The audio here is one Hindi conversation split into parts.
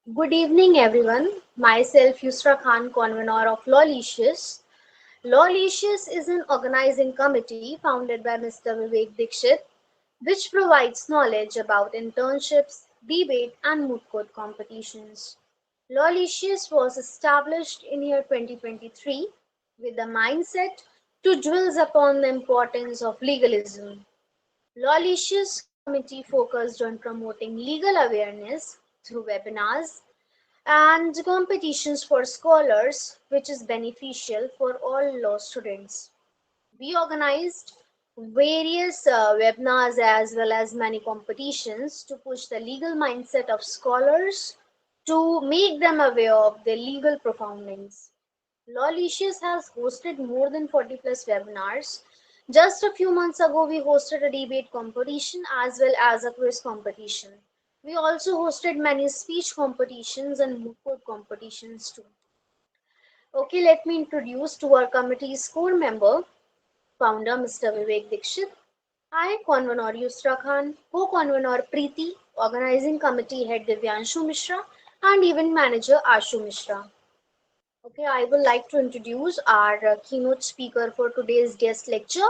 Good evening, everyone. Myself, Yusra Khan, convener of Lawlicious. Lawlicious is an organizing committee founded by Mr. Vivek Dixit, which provides knowledge about internships, debate, and moot court competitions. Lawlicious was established in year 2023 with the mindset to dwell upon the importance of legalism. Lawlicious committee focused on promoting legal awareness through webinars and competitions for scholars, which is beneficial for all law students. We organized various webinars as well as many competitions to push the legal mindset of scholars to make them aware of their legal profoundings. Lawlicious has hosted more than 40 plus webinars. Just a few months ago, we hosted a debate competition as well as a quiz competition. We also hosted many speech competitions and moot court competitions too. Okay, let me introduce to our committee's core member, founder Mr. Vivek Dixit. I, Convenor Yusra Khan, co-convenor Preeti, organizing committee head Divyanshu Mishra, and event manager Ashu Mishra. Okay, I would like to introduce our keynote speaker for today's guest lecture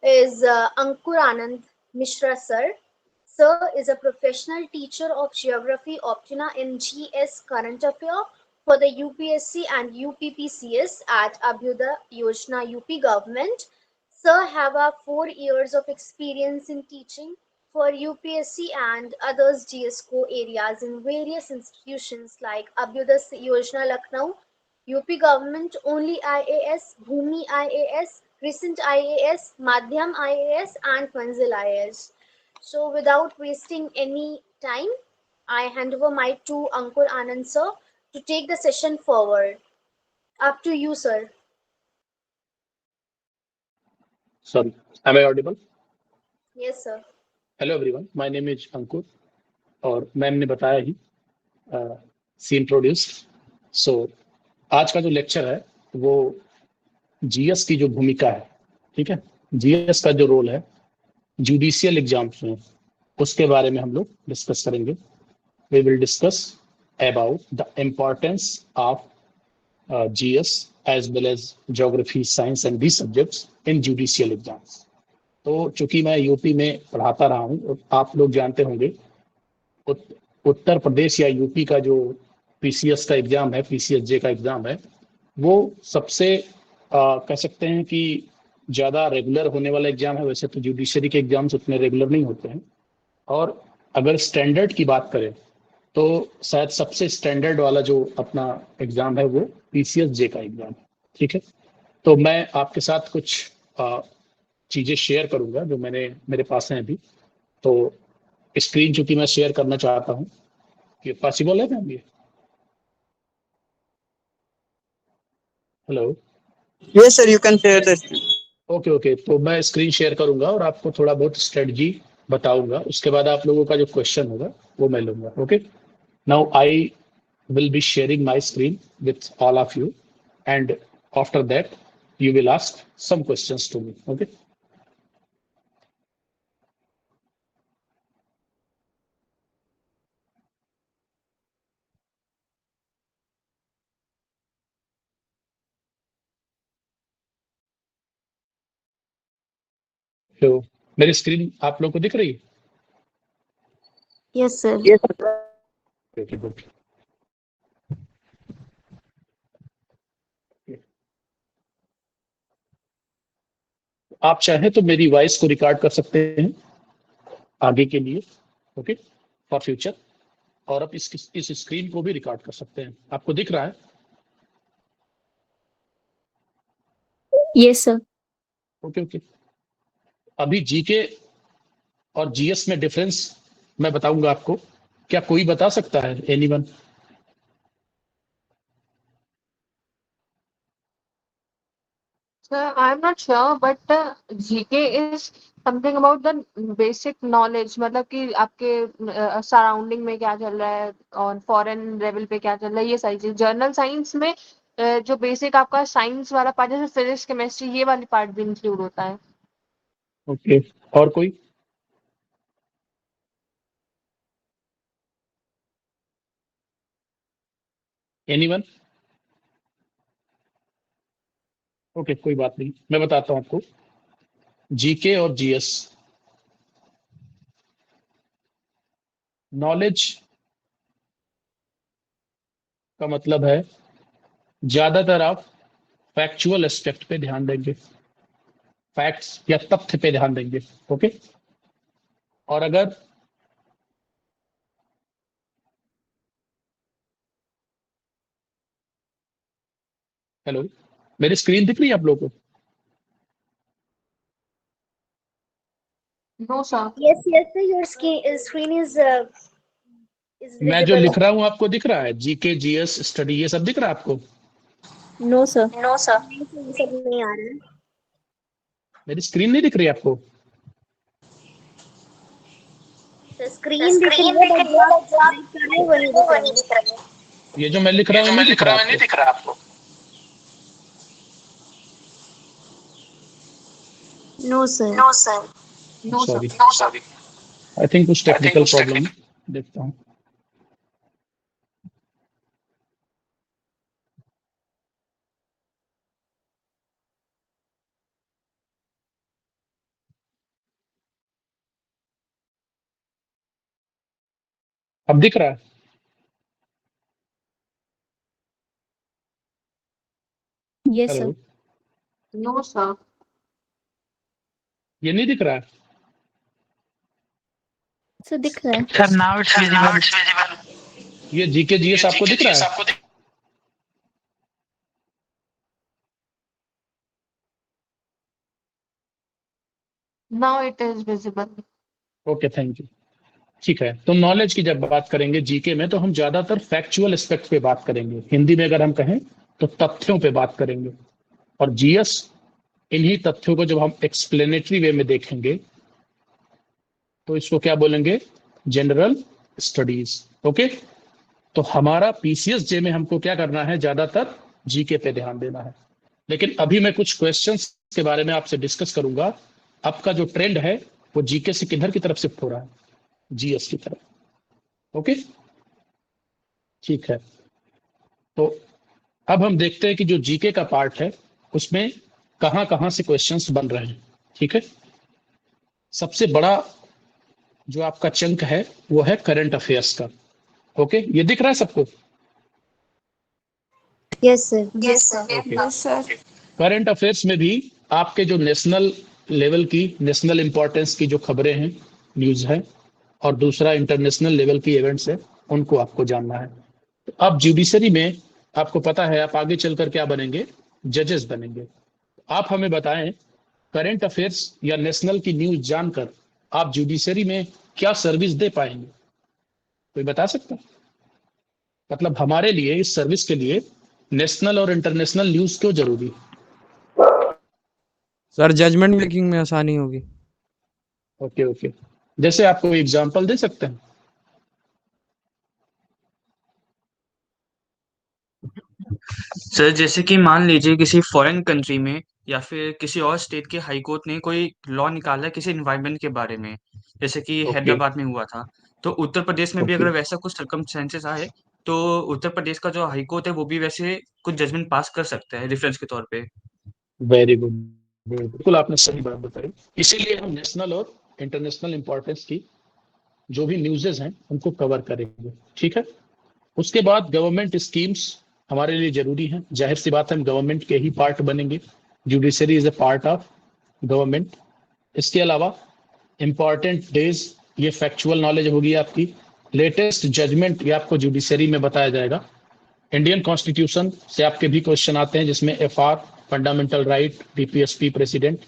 is Ankur Anand Mishra sir. Sir is a professional teacher of geography optina in GS Current Affair for the UPSC and UPPCS at Abhyuday Yojana UP government. Sir have a 4 years of experience in teaching for UPSC and others GSCO areas in various institutions like Abhyuday Yojana Lucknow, UP government only IAS, Bhumi IAS, Crescent IAS, Madhyam IAS, and Manzil IAS. So, without wasting any time, I hand over mic to Ankur Anand sir to take the session forward. Up to you, sir. Sorry, am I audible? Yes, sir. Hello everyone, my name is Ankur और मैम ने बताया ही सी इंट्रोड्यूस। सो आज का जो लेक्चर है वो जीएस की जो भूमिका है, ठीक है, जीएस का जो रोल है जुडिशियल एग्जाम्स में, उसके बारे में हम लोग डिस्कस करेंगे। We will discuss about the importance of GS as well as geography, science and these subjects in judicial exams. तो चूंकि मैं यूपी में पढ़ाता रहा हूँ और आप लोग जानते होंगे उत्तर प्रदेश या यूपी का जो पीसीएस का एग्जाम है, पीसीएसजे का एग्जाम है, वो सबसे कह सकते हैं कि ज़्यादा रेगुलर होने वाला एग्जाम है। वैसे तो जुडिशरी के एग्जाम्स उतने रेगुलर नहीं होते हैं, और अगर स्टैंडर्ड की बात करें तो शायद सबसे स्टैंडर्ड वाला जो अपना एग्जाम है वो पीसीएसजे का एग्जाम है, ठीक है। तो मैं आपके साथ कुछ चीज़ें शेयर करूंगा जो मेरे पास हैं अभी। तो स्क्रीन चूंकि मैं शेयर करना चाहता हूँ, ये पॉसिबल है मैम? ये hello, Yes, sir, you can share the screen. Okay okay, तो मैं स्क्रीन शेयर करूंगा और आपको थोड़ा बहुत स्ट्रेटजी बताऊंगा। उसके बाद आप लोगों का जो क्वेश्चन होगा वो मैं लूंगा। Okay, now I will be sharing my screen with all of you, and after that you will ask some questions to me. Okay, तो मेरी स्क्रीन आप लोग को दिख रही है? Yes, sir. Yes, sir. Okay, good. आप चाहें तो मेरी वॉइस को रिकॉर्ड कर सकते हैं आगे के लिए, ओके, फॉर फ्यूचर। और आप इस स्क्रीन को भी रिकॉर्ड कर सकते हैं। आपको दिख रहा है? Yes, sir. Okay okay. अभी जीके और जीएस में डिफरेंस मैं बताऊंगा आपको। क्या कोई बता सकता है? Anyone? Sir, I'm not sure, but GK is something about the basic knowledge. मतलब कि आपके सराउंडिंग में क्या चल रहा है और फॉरेन लेवल पे क्या चल रहा है, ये सारी चीज। जर्नल साइंस में जो बेसिक आपका साइंस वाला पार्ट है, जैसे फिजिक्स, केमिस्ट्री, ये वाली पार्ट भी इंक्लूड होता है। ओके, और कोई? एनीवन? ओके, कोई बात नहीं, मैं बताता हूं आपको। जीके और जीएस नॉलेज का मतलब है ज्यादातर आप फैक्चुअल एस्पेक्ट पे ध्यान देंगे, फैक्ट्स या तथ्य पे ध्यान देंगे। ओके, और अगर हेलो, मेरी स्क्रीन दिख रही है आप लोगों को? No sir. Yes, yes, sir. Your screen is मैं जो visible. लिख रहा हूं आपको दिख रहा है? जीके, जीएस, स्टडी, ये सब दिख रहा है आपको? No sir. No sir. नहीं sir, ये सब नहीं आ रहा है। मेरी स्क्रीन नहीं दिख रही है आपको? तो स्क्रीन दिख रही है बट जो आप टाइप कर रहे हो वो नहीं दिख रहा है। ये जो मैं लिख रहा हूँ नहीं दिख रहा आपको? No sir. No sir. No sorry, sir. I think कुछ टेक्निकल प्रॉब्लम है, देखता हूँ। अब दिख रहा है? Yes hello, sir. No sir. ये नहीं दिख रहा है? सर दिख रहा है। Sir, now it's visible. ये जीके जीएस आपको दिख रहा है? Now it is visible. Okay, thank you. ठीक है, तो नॉलेज की जब बात करेंगे जीके में तो हम ज्यादातर फैक्चुअल एस्पेक्ट पे बात करेंगे, हिंदी में अगर हम कहें तो तथ्यों पे बात करेंगे। और जीएस इन्हीं तथ्यों को जब हम एक्सप्लेनेटरी वे में देखेंगे तो इसको क्या बोलेंगे? General studies. ओके, तो हमारा पीसीएस जे में हमको क्या करना है? ज्यादातर जीके पे ध्यान देना है। लेकिन अभी मैं कुछ क्वेश्चंस के बारे में आपसे डिस्कस करूंगा। आपका जो ट्रेंड है वो जीके से किधर की तरफ शिफ्ट हो रहा है? जीएस की तरफ। ओके, ठीक है। तो अब हम देखते हैं कि जो जीके का पार्ट है उसमें कहां कहां से क्वेश्चंस बन रहे हैं। ठीक है, सबसे बड़ा जो आपका चंक है वो है करंट अफेयर्स का। ओके, ये दिख रहा है सबको? Yes sir. Yes sir. Okay, current affairs में भी आपके जो नेशनल लेवल की, नेशनल इंपॉर्टेंस की जो खबरें हैं, न्यूज है, और दूसरा इंटरनेशनल लेवल की इवेंट्स है, उनको आपको जानना है। तो अब जुडिशरी में आपको पता है आप आगे चलकर क्या बनेंगे? जजेस बनेंगे। आप हमें बताएं, करंट अफेयर्स या नेशनल की न्यूज जानकर आप जुडिशरी में क्या सर्विस दे पाएंगे? कोई बता सकता है? मतलब हमारे लिए, इस सर्विस के लिए नेशनल और इंटरनेशनल न्यूज क्यों जरूरी है? सर, जजमेंट मेकिंग में आसानी होगी। ओके ओके, जैसे आप कोई एग्जांपल दे सकते हैं? सर जैसे कि मान लीजिए किसी फॉरेन कंट्री में या फिर किसी और स्टेट के हाई कोर्ट ने कोई लॉ निकाला है किसी एनवायरनमेंट के बारे में, जैसे कि ओके हैदराबाद में हुआ था। तो उत्तर प्रदेश में भी ओके, अगर वैसा कुछ सर्कमस्टेंसेस आए तो उत्तर प्रदेश का जो हाई कोर्ट है वो भी वैसे कुछ जजमेंट पास कर सकता है रेफरेंस के तौर पे। वेरी गुड, बिल्कुल आपने सही बात बताई। इसीलिए हम नेशनल और इंटरनेशनल इंपॉर्टेंस की जो भी न्यूज़ेस हैं उनको कवर करेंगे। ठीक है, उसके बाद गवर्नमेंट स्कीम्स हमारे लिए जरूरी हैं। जाहिर सी बात है, हम गवर्नमेंट के ही पार्ट बनेंगे। Judiciary is a part of government. इसके अलावा इंपॉर्टेंट डेज, ये फैक्चुअल नॉलेज होगी आपकी। लेटेस्ट जजमेंट, ये आपको जुडिशरी में बताया जाएगा। इंडियन कॉन्स्टिट्यूशन से आपके भी क्वेश्चन आते हैं, जिसमें FR, fundamental right, DPSP, president,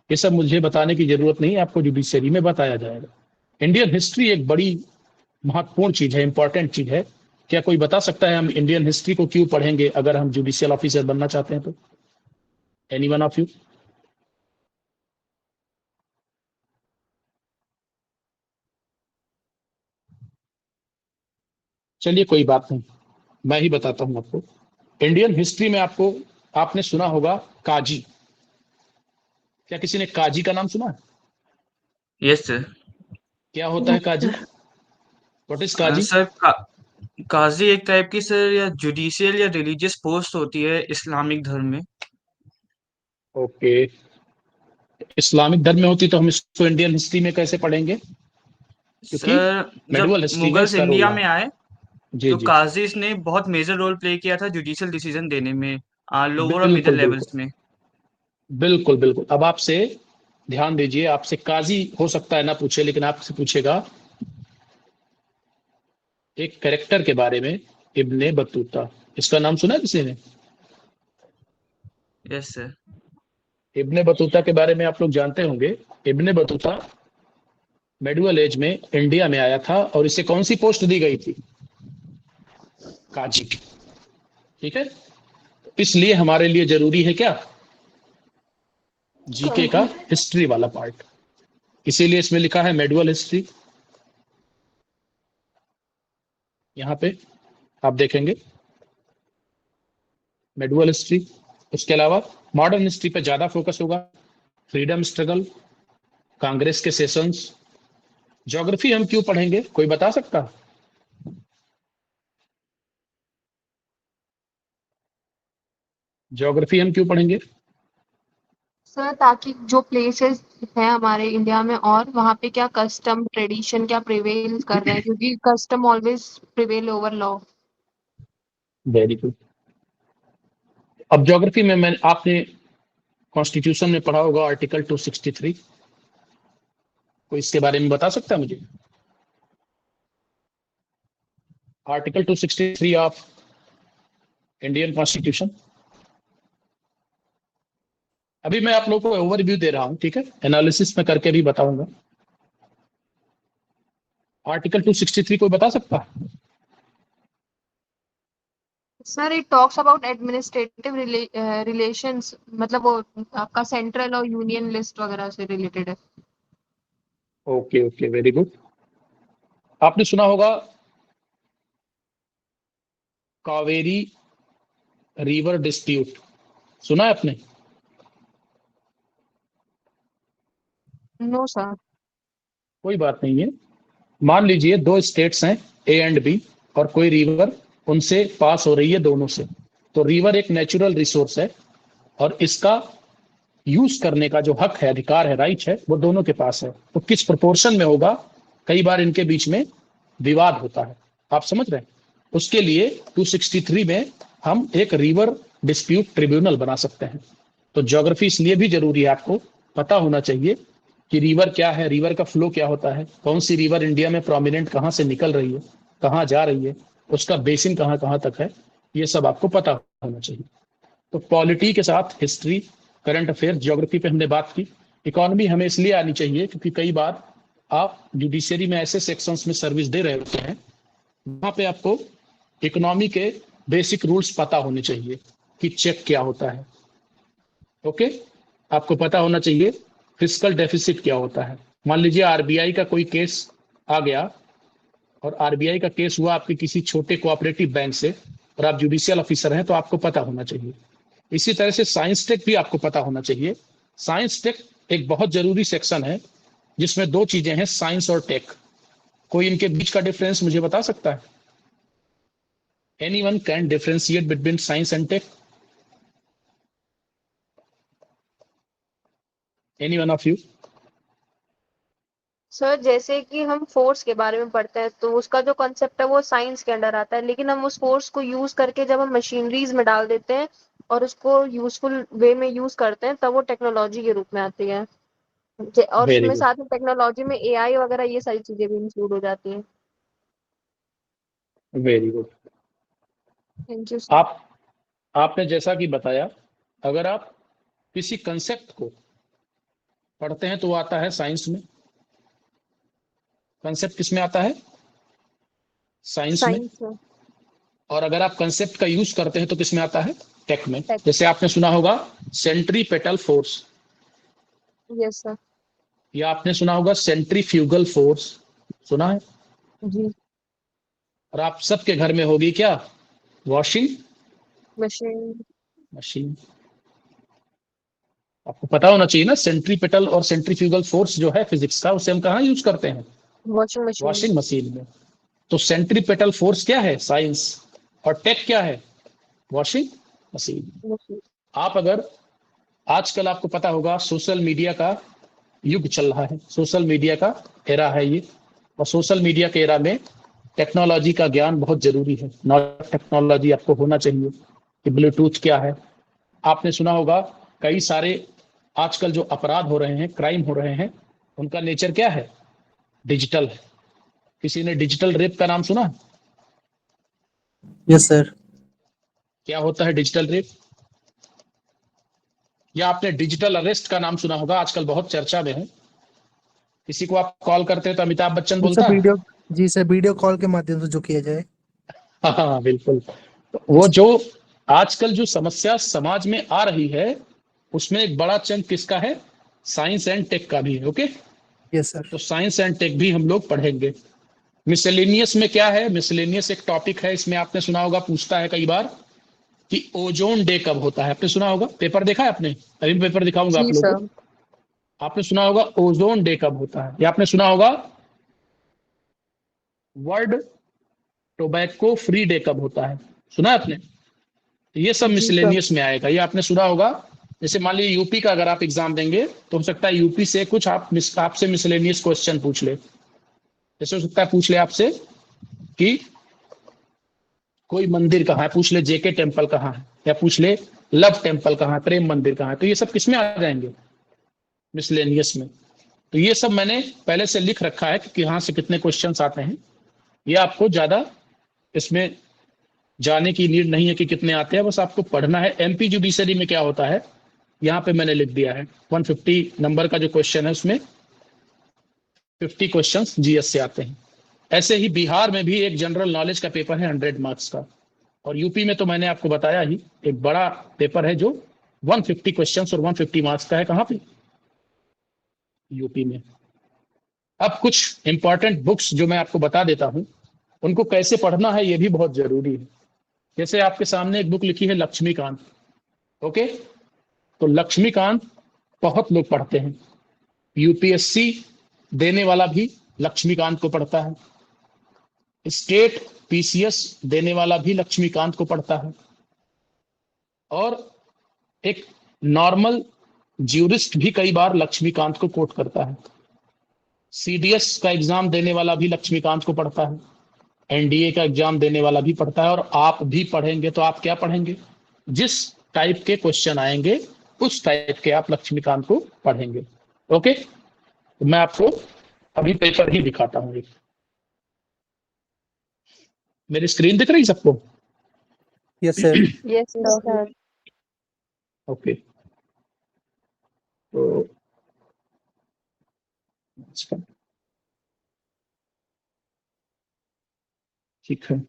ये सब मुझे बताने की जरूरत नहीं है, आपको जुडिशरी में बताया जाएगा। इंडियन हिस्ट्री एक बड़ी महत्वपूर्ण चीज है, इंपॉर्टेंट चीज है। क्या कोई बता सकता है हम इंडियन हिस्ट्री को क्यों पढ़ेंगे अगर हम जुडिशियल ऑफिसर बनना चाहते हैं तो? Any one of you? चलिए कोई बात नहीं, मैं ही बताता हूं आपको। इंडियन हिस्ट्री में आपको, आपने सुना होगा काजी। क्या किसी ने काजी का नाम सुना है? Yes sir. क्या होता है काजी? व्हाट इज काजी? सर काजी एक टाइप की सर या जुडिशियल या रिलीजियस पोस्ट होती है इस्लामिक धर्म में। ओके, इस्लामिक धर्म में होती तो हम इसको इंडियन हिस्ट्री में कैसे पढ़ेंगे, क्योंकि सर जब मेडुअल हिस्ट्री में मुगल्स इसका रोल इंडिया है। में आए जी तो जी, काजीज ने बहुत मेजर रोल प्ले किया था जुडिशियल डिसीजन देने में, लोअर और मिडिल बिल्कुल बिल्कुल लेवल्स में। बिल्कुल बिल्कुल। अब आपसे ध्यान दीजिए, आपसे काजी हो सकता है ना पूछे, लेकिन आपसे पूछेगा एक कैरेक्टर के बारे में, इब्ने बतूता। इसका नाम सुना है किसी ने? Yes sir. इब्ने बतूता के बारे में आप लोग जानते होंगे। इब्ने बतूता मेडुअल एज में इंडिया में आया था और इसे कौन सी पोस्ट दी गई थी? काजी की। ठीक है, इसलिए हमारे लिए जरूरी है क्या? जीके का हिस्ट्री वाला पार्ट। इसीलिए इसमें लिखा है मेडुअल हिस्ट्री। यहाँ पे आप देखेंगे मेडुअल हिस्ट्री। उसके अलावा मॉडर्न हिस्ट्री पे ज्यादा फोकस होगा, फ्रीडम स्ट्रगल, कांग्रेस के सेशंस। ज्योग्राफी हम क्यों पढ़ेंगे, कोई बता सकता? ज्योग्राफी हम क्यों पढ़ेंगे? सर ताकि जो प्लेसेस हैं हमारे इंडिया में और वहाँ पे क्या कस्टम ट्रेडिशन क्या प्रिवेल कर रहे हैं, क्योंकि custom always prevail over law. Very good. अब ज्योग्राफी में आपने कॉन्स्टिट्यूशन में पढ़ा होगा आर्टिकल 263। कोई इसके बारे में बता सकता है मुझे? Article 263 of Indian constitution. अभी मैं आप लोगों को ओवरव्यू दे रहा हूं, ठीक है, एनालिसिस में करके भी बताऊंगा। आर्टिकल 263 कोई बता सकता है? Sir it talks about administrative relations, मतलब वो आपका सेंट्रल और यूनियन लिस्ट वगैरह से रिलेटेड है। Okay okay, very good. आपने सुना होगा कावेरी रिवर डिस्प्यूट, सुना है आपने? No sir. कोई बात नहीं है। मान लीजिए दो स्टेट्स हैं, ए एंड बी, और कोई रिवर उनसे पास हो रही है, दोनों से। तो रिवर एक नेचुरल रिसोर्स है और इसका यूज करने का जो हक है, अधिकार है, राइट है, वो दोनों के पास है। तो किस प्रोपोर्शन में होगा, कई बार इनके बीच में विवाद होता है। आप समझ रहे हैं? उसके लिए 263 में हम एक रिवर डिस्प्यूट ट्रिब्यूनल बना सकते हैं। तो ज्योग्राफी इसलिए भी जरूरी है, आपको पता होना चाहिए कि रिवर क्या है, रिवर का फ्लो क्या होता है, कौन सी रिवर इंडिया में प्रोमिनेंट कहाँ से निकल रही है, कहाँ जा रही है, उसका बेसिन कहाँ कहाँ तक है, ये सब आपको पता होना चाहिए। तो पॉलिटी के साथ हिस्ट्री, करंट अफेयर, ज्योग्राफी पे हमने बात की। इकोनॉमी हमें इसलिए आनी चाहिए क्योंकि कई बार आप जुडिशरी में ऐसे सेक्शंस में सर्विस दे रहे होते हैं, वहां पे आपको इकोनॉमी के बेसिक रूल्स पता होने चाहिए कि चेक क्या होता है। ओके, आपको पता होना चाहिए फिस्कल डेफिसिट क्या होता है। मान लीजिए आरबीआई का कोई केस आ गया और आरबीआई का केस हुआ आपके किसी छोटे कोऑपरेटिव बैंक से, और आप जुडिशियल ऑफिसर हैं, तो आपको पता होना चाहिए। इसी तरह से साइंस टेक भी आपको पता होना चाहिए। साइंस टेक एक बहुत जरूरी सेक्शन है जिसमें दो चीजें हैं, साइंस और टेक। कोई इनके बीच का डिफरेंस मुझे बता सकता है? Anyone can differentiate between science and tech? Anyone of you? Sir जैसे कि हम फोर्स के बारे में पढ़ते हैं तो उसका जो कॉन्सेप्ट है वो साइंस के अंडर आता है, लेकिन हम उस फोर्स को यूज करके जब हम मशीनरीज में डाल देते हैं और उसको यूजफुल वे में यूज करते हैं तब वो टेक्नोलॉजी के रूप में आती है। और वेरी उसमें गुड, साथ में टेक्नोलॉजी में एआई वगैरह ये सारी चीजें भी इंक्लूड हो जाती हैं। Very good. Thank you sir. आप आपने जैसा कि बताया, अगर आप किसी कंसेप्ट को पढ़ते हैं तो वो आता है साइंस में। कंसेप्ट किस में आता है? साइंस में। साइंस में। और अगर आप कंसेप्ट का यूज करते हैं तो किस में आता है? टेक में। टेक। जैसे आपने सुना होगा सेंट्रीपेटल फोर्स, यस सर। या आपने सुना होगा सेंट्रीफ्यूगल फोर्स, सुना है? जी। और आप सबके घर में होगी क्या? Washing machine. मशीन। आपको पता होना चाहिए ना, सेंट्रीपेटल और सेंट्रीफ्यूगल फोर्स जो है फिजिक्स का, उसे हम कहाँ यूज करते हैं? Washing machine. वॉशिंग मशीन में। तो सेंट्रीपेटल फोर्स क्या है? साइंस। और टेक क्या है? Washing machine. आप अगर आजकल आपको पता होगा सोशल मीडिया का युग चल रहा है, सोशल मीडिया का एरा है ये, और सोशल मीडिया के एरा में टेक्नोलॉजी का ज्ञान बहुत जरूरी है। नॉलेज टेक्नोलॉजी आपको होना चाहिए कि ब्लूटूथ क्या है। आपने सुना होगा कई सारे आजकल जो अपराध हो रहे हैं, क्राइम हो रहे हैं, उनका नेचर क्या है? डिजिटल है। किसी ने डिजिटल रेप का नाम सुना? Yes sir. क्या होता है डिजिटल रेप? या आपने डिजिटल अरेस्ट का नाम सुना होगा, आजकल बहुत चर्चा में है। किसी को आप कॉल करते हैं तो अमिताभ बच्चन जी सर बोलता है। वीडियो जी सर वीडियो कॉल के माध्यम से जो किया जाए। हाँ बिल्कुल। तो वो जो आजकल जो समस्या समाज में आ रही है, उसमें एक बड़ा चंक किसका है? साइंस एंड टेक का भी है। Okay, yes sir. तो साइंस एंड टेक भी हम लोग पढ़ेंगे। मिसलेनियस में क्या है? मिसलेनियस एक टॉपिक है, इसमें आपने सुना होगा, पूछता है कई बार कि ओजोन डे कब होता है। आपने सुना होगा, पेपर देखा है आपने? अभी पेपर दिखाऊंगा आप जी लोगों सर। को। आपने सुना होगा ओजोन डे कब होता है, या आपने सुना होगा वर्ल्ड टोबैको फ्री डे कब होता है? सुना है आपने? तो ये सब जी सर। मिसलेनियस में आएगा। ये आपने सुना होगा, जैसे मान लीजिए यूपी का अगर आप एग्जाम देंगे तो हो सकता है यूपी से कुछ आपसे मिसलेनियस क्वेश्चन पूछ ले। जैसे हो सकता है पूछ ले आपसे कि कोई मंदिर कहाँ है, पूछ ले जेके टेम्पल कहाँ है, या पूछ ले लव टेम्पल कहाँ है, प्रेम मंदिर कहाँ है। तो ये सब किसमें आ जाएंगे? मिसलेनियस में। तो ये सब मैंने पहले से लिख रखा है कि कहाँ से कितने क्वेश्चन आते हैं। ये आपको ज्यादा इसमें जाने की नीड नहीं है कि कितने आते हैं, बस आपको पढ़ना है। एमपी जुडिशरी में क्या होता है, यहाँ पे मैंने लिख दिया है। 150 नंबर का जो क्वेश्चन है उसमें 50 क्वेश्चन जीएस से आते हैं। ऐसे ही बिहार में भी एक जनरल नॉलेज का पेपर है 100 मार्क्स का। और यूपी में तो मैंने आपको बताया ही, एक बड़ा पेपर है जो 150 क्वेश्चंस और 150 मार्क्स का है। कहाँ पे? यूपी में। अब कुछ इंपॉर्टेंट बुक्स जो मैं आपको बता देता हूँ, उनको कैसे पढ़ना है ये भी बहुत जरूरी है। जैसे आपके सामने एक बुक लिखी है लक्ष्मीकांत। ओके, तो लक्ष्मीकांत बहुत लोग पढ़ते हैं। यूपीएससी देने वाला भी लक्ष्मीकांत को पढ़ता है, स्टेट पीसीएस देने वाला भी लक्ष्मीकांत को पढ़ता है, और एक नॉर्मल ज्यूरिस्ट भी कई बार लक्ष्मीकांत को कोट करता है। सीडीएस का एग्जाम देने वाला भी लक्ष्मीकांत को पढ़ता है, एनडीए का एग्जाम देने वाला भी पढ़ता है, और आप भी पढ़ेंगे। तो आप क्या पढ़ेंगे? जिस टाइप के क्वेश्चन आएंगे उस टाइप के आप लक्ष्मीकांत को पढ़ेंगे। ओके, तो मैं आपको अभी पेपर ही दिखाता हूँ। मेरी स्क्रीन दिख रही है सबको? Yes sir. Yes sir. Okay, तो अच्छा, ठीक है।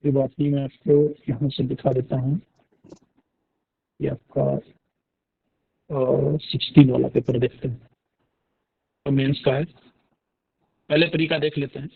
ये बात नहीं, मैं आपको यहाँ से दिखा देता हूँ। ये आपका 16 वाला पेपर देखते हैं, तो मेंस का है। पहले प्री का देख लेते हैं।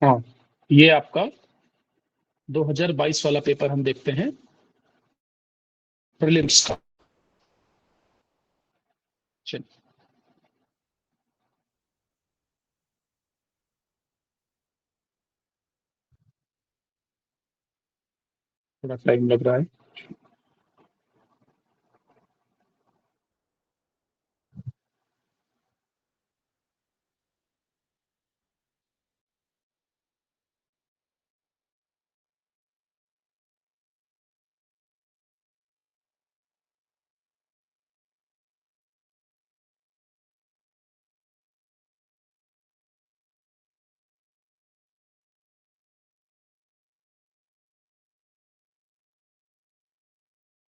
हाँ, ये आपका 2022 वाला पेपर हम देखते हैं प्रीलिम्स का। चलिए, थोड़ा टाइम लग रहा है।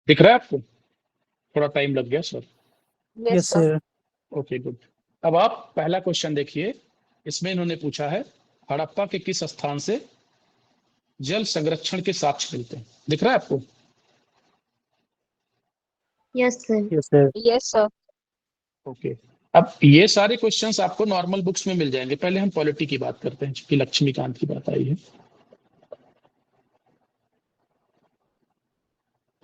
दिख रहा है आपको? थोड़ा टाइम लग गया sir. Yes yes sir. Sir. Okay, good. अब आप पहला क्वेश्चन देखिए। इसमें इन्होंने पूछा है हड़प्पा के किस स्थान से जल संरक्षण के साक्ष्य मिलते हैं। दिख रहा है आपको? Yes sir. Yes sir. Yes sir. Okay. अब ये सारे क्वेश्चंस आपको नॉर्मल बुक्स में मिल जाएंगे। पहले हम पॉलिटी की बात करते हैं, क्योंकि लक्ष्मीकांत की बात आई है।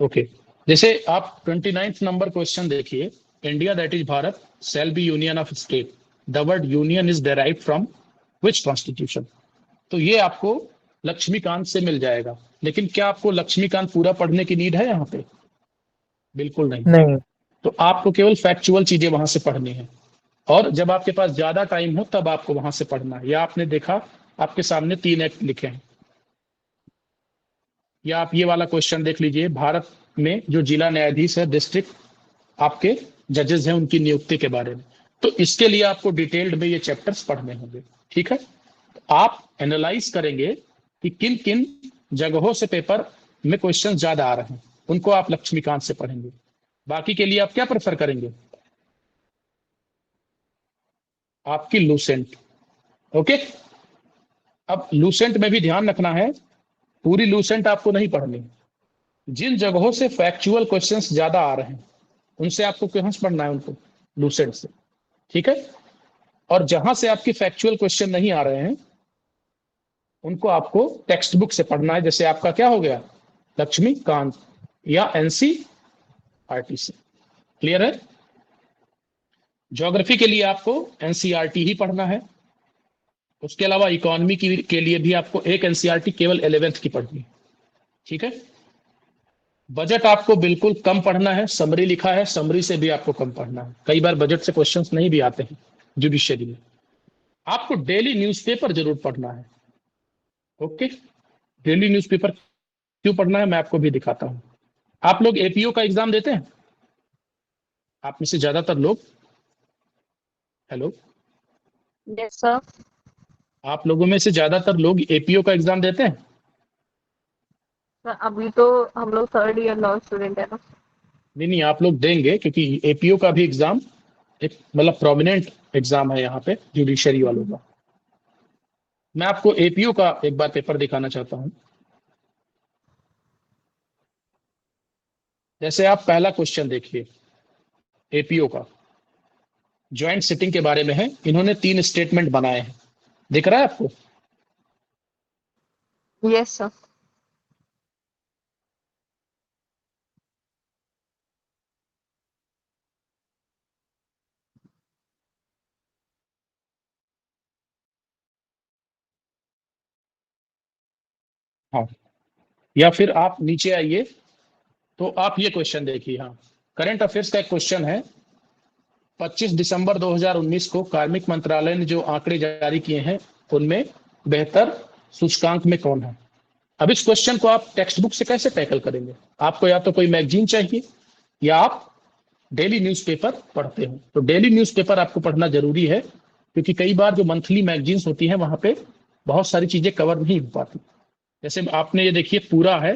ओके, जैसे आप 29th नंबर क्वेश्चन देखिए। India that is Bharat shall be union of state, the word union is derived from which constitution. तो ये आपको लक्ष्मीकांत से मिल जाएगा। लेकिन क्या आपको लक्ष्मीकांत पूरा पढ़ने की नीड है यहाँ पे? बिल्कुल नहीं। नहीं। तो आपको केवल फैक्चुअल चीजें वहां से पढ़नी है, और जब आपके पास ज्यादा टाइम हो तब आपको वहां से पढ़ना है। या आपने देखा आपके सामने 3 एक्ट लिखे हैं, या आप ये वाला क्वेश्चन देख लीजिए। भारत में जो जिला न्यायाधीश है, डिस्ट्रिक्ट आपके जजेस हैं, उनकी नियुक्ति के बारे में। तो इसके लिए आपको डिटेल्ड में ये चैप्टर्स पढ़ने होंगे। ठीक है, आप एनालाइज करेंगे कि किन किन जगहों से पेपर में क्वेश्चन ज्यादा आ रहे हैं, उनको आप लक्ष्मीकांत से पढ़ेंगे। बाकी के लिए आप क्या प्रेफर करेंगे? आपकी लूसेंट। ओके, अब लूसेंट में भी ध्यान रखना है, पूरी लूसेंट आपको नहीं पढ़नी। जिन जगहों से फैक्चुअल क्वेश्चंस ज्यादा आ रहे हैं उनसे आपको कहां से पढ़ना है? उनको लूसेंट से। ठीक है, और जहां से आपके फैक्चुअल क्वेश्चन नहीं आ रहे हैं उनको आपको टेक्स्ट बुक से पढ़ना है। जैसे आपका क्या हो गया, लक्ष्मीकांत या एनसीईआरटी से। क्लियर है? ज्योग्राफी के लिए आपको एनसीईआरटी ही पढ़ना है। उसके अलावा इकोनॉमी के लिए भी आपको एक एनसीईआरटी केवल 11th की पढ़नी है। ठीक है, बजट आपको बिल्कुल कम पढ़ना है। समरी लिखा है, समरी से भी आपको कम पढ़ना है। कई बार बजट से क्वेश्चंस नहीं भी आते हैं जुडिशियरी में। आपको डेली न्यूज़पेपर जरूर पढ़ना है। ओके, डेली न्यूज़पेपर क्यों पढ़ना है मैं आपको भी दिखाता हूं। आप लोग एपीओ का एग्जाम देते हैं? आप में से ज्यादातर लोग, हेलो, यस सर। आप लोगों में से ज्यादातर लोग एपीओ का एग्जाम देते हैं? अभी तो हम लोग 3rd ईयर लॉ स्टूडेंट है ना। नहीं नहीं, आप लोग देंगे, क्योंकि एपीओ का भी एग्जाम एक मतलब प्रोमिनेंट एग्जाम है यहाँ पे जुडिशरी वालों का। मैं आपको एपीओ का एक बार पेपर दिखाना चाहता हूं। जैसे आप पहला क्वेश्चन देखिए, एपीओ का ज्वाइंट सिटिंग के बारे में है। इन्होंने 3 स्टेटमेंट बनाए हैं, दिख रहा है आपको? Yes sir. हाँ, या फिर आप नीचे आइए तो आप ये क्वेश्चन देखिए। हाँ, करंट अफेयर्स का एक क्वेश्चन है। 25 दिसंबर 2019 को कार्मिक मंत्रालय ने जो आंकड़े जारी किए हैं उनमें बेहतर सूचकांक में कौन है? अब इस क्वेश्चन को आप टेक्स्ट बुक से कैसे टैकल करेंगे? आपको या तो कोई मैगजीन चाहिए या आप डेली न्यूज़पेपर पढ़ते हो। तो डेली न्यूज़पेपर आपको पढ़ना जरूरी है, क्योंकि कई बार जो मंथली मैगजीन्स होती हैं वहां पे बहुत सारी चीजें कवर नहीं हो पाती। जैसे आपने ये देखिए, पूरा है,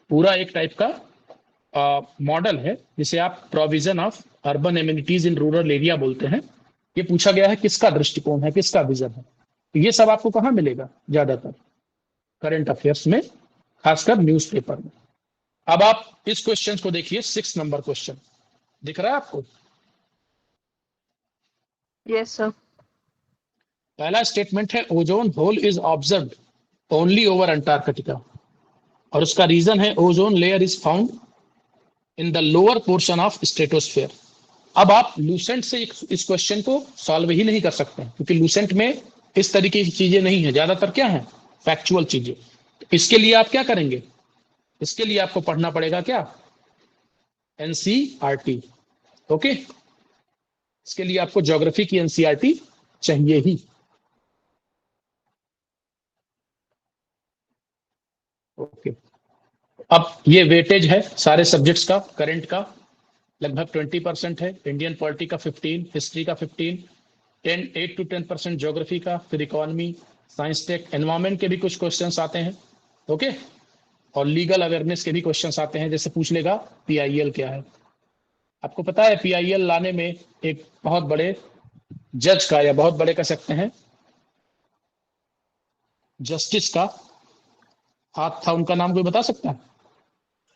पूरा एक टाइप का मॉडल है जिसे आप provision of urban amenities in rural area बोलते हैं। ये पूछा गया है किसका दृष्टिकोण है, किसका विजन है। तो ये सब आपको कहाँ मिलेगा? ज्यादातर करंट अफेयर्स में, खासकर न्यूज़पेपर में। अब आप इस क्वेश्चन को देखिए, 6 नंबर क्वेश्चन दिख रहा है आपको? Yes sir. पहला स्टेटमेंट है ozone hole is observed only over Antarctica, और उसका रीजन है ozone layer is found in the lower portion of stratosphere. अब आप लूसेंट से इस क्वेश्चन को सॉल्व ही नहीं कर सकते हैं, क्योंकि लूसेंट में इस तरीके की चीजें नहीं है, ज्यादातर क्या है, फैक्चुअल चीजें। तो इसके लिए आप क्या करेंगे, इसके लिए आपको पढ़ना पड़ेगा क्या, एनसीईआरटी। ओके, इसके लिए आपको ज्योग्राफी की एनसीईआरटी चाहिए ही। ओके, अब ये वेटेज है सारे सब्जेक्ट्स का, करंट का लगभग 20% है, इंडियन पॉलिटी का 15, हिस्ट्री का 15, 8 to 10% ज्योग्राफी का, फिर इकोनॉमी, साइंस, टेक, एनवायरमेंट के भी कुछ क्वेश्चंस आते हैं। ओके, और लीगल अवेयरनेस के भी क्वेश्चंस आते हैं, जैसे पूछ लेगा पीआईएल क्या है। आपको पता है पीआईएल लाने में एक बहुत बड़े जज का, या बहुत बड़े कह सकते हैं जस्टिस का हाथ था, उनका नाम कोई बता सकता है?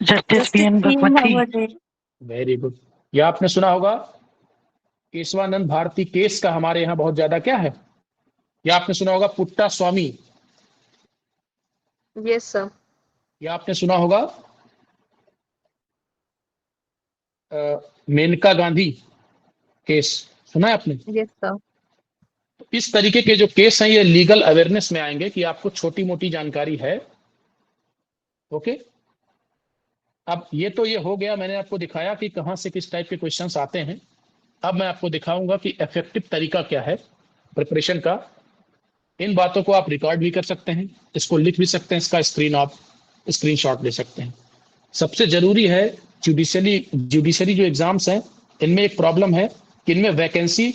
Justice PN Bhagwati. Very good. या आपने सुना होगा केशवानंद भारती केस का हमारे यहाँ बहुत ज्यादा क्या है, या आपने सुना होगा पुट्टा स्वामी, यस सर। या आपने सुना होगा मेनका गांधी केस, सुना है आपने? Yes sir. इस तरीके के जो केस हैं ये लीगल अवेयरनेस में आएंगे कि आपको छोटी मोटी जानकारी है। ओके, अब ये तो ये हो गया, मैंने आपको दिखाया कि कहां से किस टाइप के क्वेश्चंस आते हैं। अब मैं आपको दिखाऊंगा कि इफेक्टिव तरीका क्या है प्रिपरेशन का। इन बातों को आप रिकॉर्ड भी कर सकते हैं, इसको लिख भी सकते हैं, इसका स्क्रीनशॉट ले सकते हैं। सबसे जरूरी है जुडिशरी जो एग्जाम्स हैं इनमें एक प्रॉब्लम है कि इनमें वैकेंसी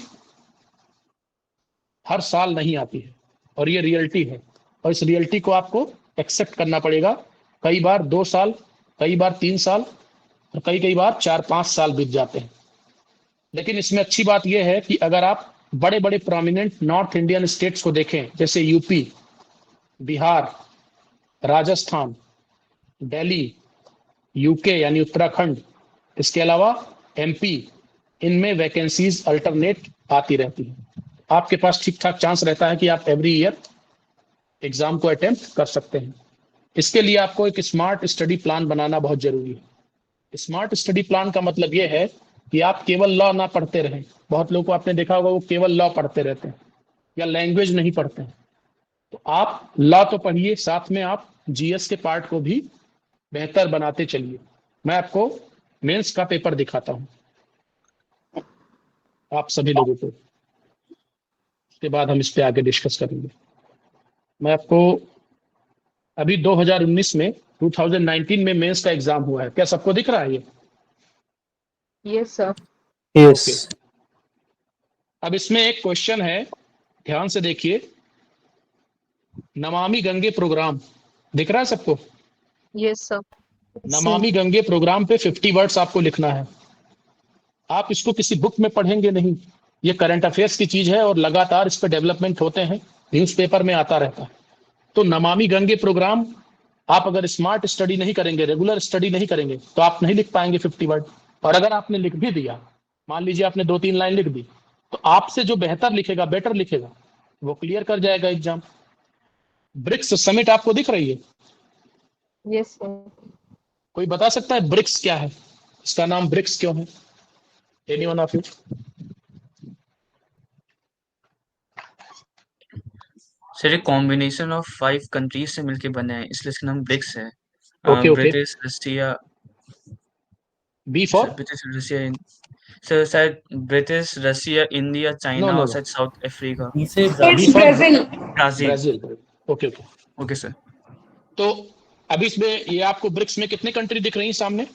हर साल नहीं आती है, और ये रियलिटी है, और इस रियलिटी को आपको एक्सेप्ट करना पड़ेगा। कई बार 2 साल, कई बार 3 साल, और कई बार 4-5 साल बीत जाते हैं। लेकिन इसमें अच्छी बात यह है कि अगर आप बड़े बड़े प्रोमिनेंट नॉर्थ इंडियन स्टेट्स को देखें, जैसे यूपी, बिहार, राजस्थान, दिल्ली, यूके यानी उत्तराखंड, इसके अलावा एमपी, इनमें वैकेंसीज अल्टरनेट आती रहती हैं। आपके पास ठीक ठाक चांस रहता है कि आप एवरी ईयर एग्जाम को अटेम्प्ट कर सकते हैं। इसके लिए आपको एक स्मार्ट स्टडी प्लान बनाना बहुत जरूरी है। स्मार्ट स्टडी प्लान का मतलब यह है कि आप केवल लॉ ना पढ़ते रहें। बहुत लोगों को आपने देखा होगा वो केवल लॉ पढ़ते रहते हैं या लैंग्वेज नहीं पढ़ते हैं। तो आप लॉ तो पढ़िए, साथ में आप जीएस के पार्ट को भी बेहतर बनाते चलिए। मैं आपको मेंस का पेपर दिखाता हूं आप सभी लोगों को, उसके बाद हम इस पे आगे डिस्कस करेंगे। मैं आपको अभी 2019 में मेंस का एग्जाम हुआ है, क्या सबको दिख रहा है ये? Yes sir. यस। अब इसमें एक क्वेश्चन है, ध्यान से देखिए। नमामि गंगे प्रोग्राम दिख रहा है सबको? Yes sir. Namami Gange programme पे 50 वर्ड्स आपको लिखना है। आप इसको किसी बुक में पढ़ेंगे नहीं, ये करंट अफेयर्स की चीज है और लगातार इस पे डेवलपमेंट होते हैं, न्यूज़पेपर में आता रहता है। तो नमामि गंगे प्रोग्राम आप अगर स्मार्ट स्टडी नहीं करेंगे, रेगुलर स्टडी नहीं करेंगे, तो आप नहीं लिख पाएंगे 50 वर्ड। और अगर आपने लिख भी दिया, मान लीजिए आपने 2-3 लाइन लिख दी, तो आपसे जो बेहतर लिखेगा, बेटर लिखेगा, वो क्लियर कर जाएगा एग्जाम। ब्रिक्स समिट आपको दिख रही है? Yes sir. कोई बता सकता है ब्रिक्स क्या है, इसका नाम ब्रिक्स क्यों है? Anyone of you? सर, एक कॉम्बिनेशन ऑफ 5 कंट्रीज से मिलके बने हैं, इसलिए इसका नाम ब्रिक्स है। Okay, British, Russia, B for? British, Russia, sir शायद ब्रिटिश, रशिया, इंडिया, चाइना और शायद South Africa. Brazil. Brazil. Okay. Okay sir. तो अभी इसमें ये आपको ब्रिक्स में कितने कंट्री दिख रही हैं सामने?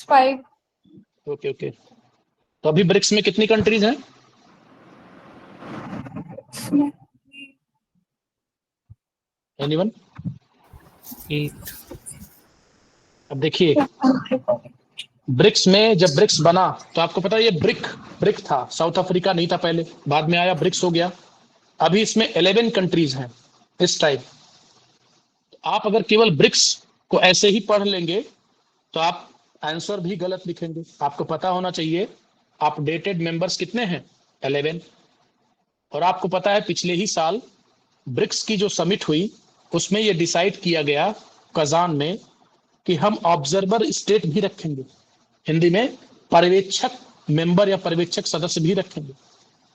5। ओके। तो अभी ब्रिक्स में कितनी कंट्रीज हैं? एनीवन? 8। अब देखिए, ब्रिक्स में जब ब्रिक्स बना तो आपको पता है ये ब्रिक था, साउथ अफ्रीका नहीं था पहले, बाद में आया ब्रिक्स हो गया। अभी इसमें 11 कंट्रीज हैं इस टाइप। आप अगर केवल ब्रिक्स को ऐसे ही पढ़ लेंगे तो आप आंसर भी गलत लिखेंगे। आपको पता होना चाहिए अपडेटेड मेंबर्स कितने हैं? 11। और आपको पता है पिछले ही साल ब्रिक्स की जो समिट हुई उसमें ये डिसाइड किया गया कजान में कि हम ऑब्जर्वर स्टेट भी रखेंगे, हिंदी में पर्यवेक्षक मेंबर या पर्यवेक्षक सदस्य भी रखेंगे।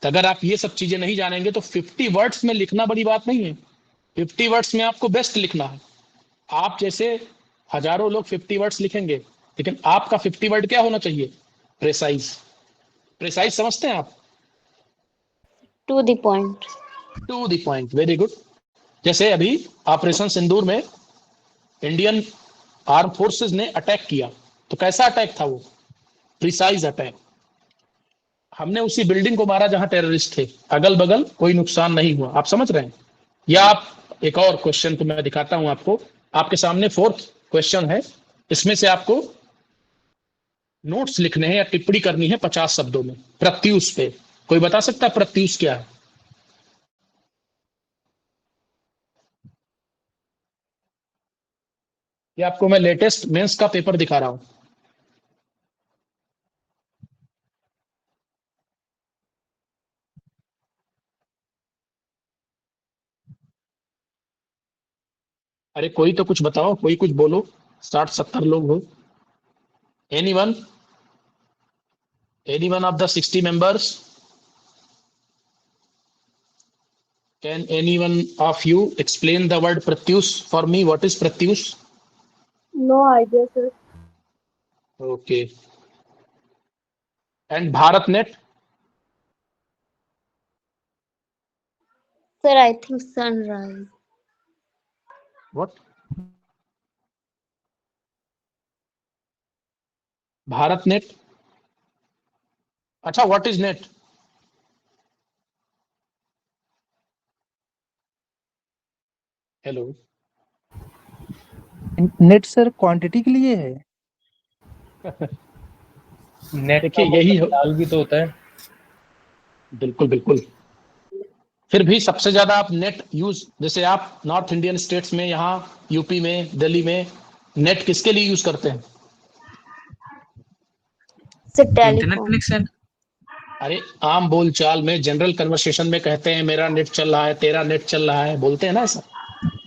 तो अगर आप ये सब चीजें नहीं जानेंगे तो 50 वर्ड्स में लिखना बड़ी बात नहीं है, 50 वर्ड्स में आपको बेस्ट लिखना है। आप जैसे हजारों लोग 50 वर्ड्स लिखेंगे, लेकिन आपका 50 वर्ड क्या होना चाहिए? प्रेसाइज। प्रेसाइज समझते हैं आप? To the point. To the point, very good. जैसे अभी ऑपरेशन सिंदूर में इंडियन आर्म फोर्सेस ने अटैक किया, तो कैसा अटैक था वो? Precise attack. हमने उसी बिल्डिंग को मारा जहां टेररिस्ट थे, अगल बगल कोई नुकसान नहीं हुआ। आप समझ रहे हैं? या आप एक और क्वेश्चन को मैं दिखाता हूं आपको, आपके सामने 4th क्वेश्चन है, इसमें से आपको नोट्स लिखने हैं या टिप्पणी करनी है 50 शब्दों में प्रत्यूष पे। कोई बता सकता है प्रत्यूष क्या है? ये आपको मैं लेटेस्ट मेंस का पेपर दिखा रहा हूं। अरे कोई तो कुछ बताओ, कोई कुछ बोलो, 60-70 लोग हो। Anyone of the 60 members? Can anyone of you explain the word pratyush for me? What is pratyush? No idea, sir. Okay. And BharatNet? Sir, I think sunrise. What? BharatNet? अच्छा, what is net? Hello, net sir quantity के लिए है। नेट देखिए का यही हो, लाल भी तो होता है। बिल्कुल बिल्कुल। फिर भी सबसे ज्यादा आप नेट यूज, जैसे आप नॉर्थ इंडियन स्टेट्स में, यहाँ यूपी में, दिल्ली में, नेट किसके लिए यूज करते हैं? Sir, internet telephone. कनेक्शन। अरे आम बोलचाल में, जनरल कन्वर्सेशन में कहते हैं मेरा नेट चल रहा है, तेरा नेट चल रहा है, बोलते हैं ना ऐसा।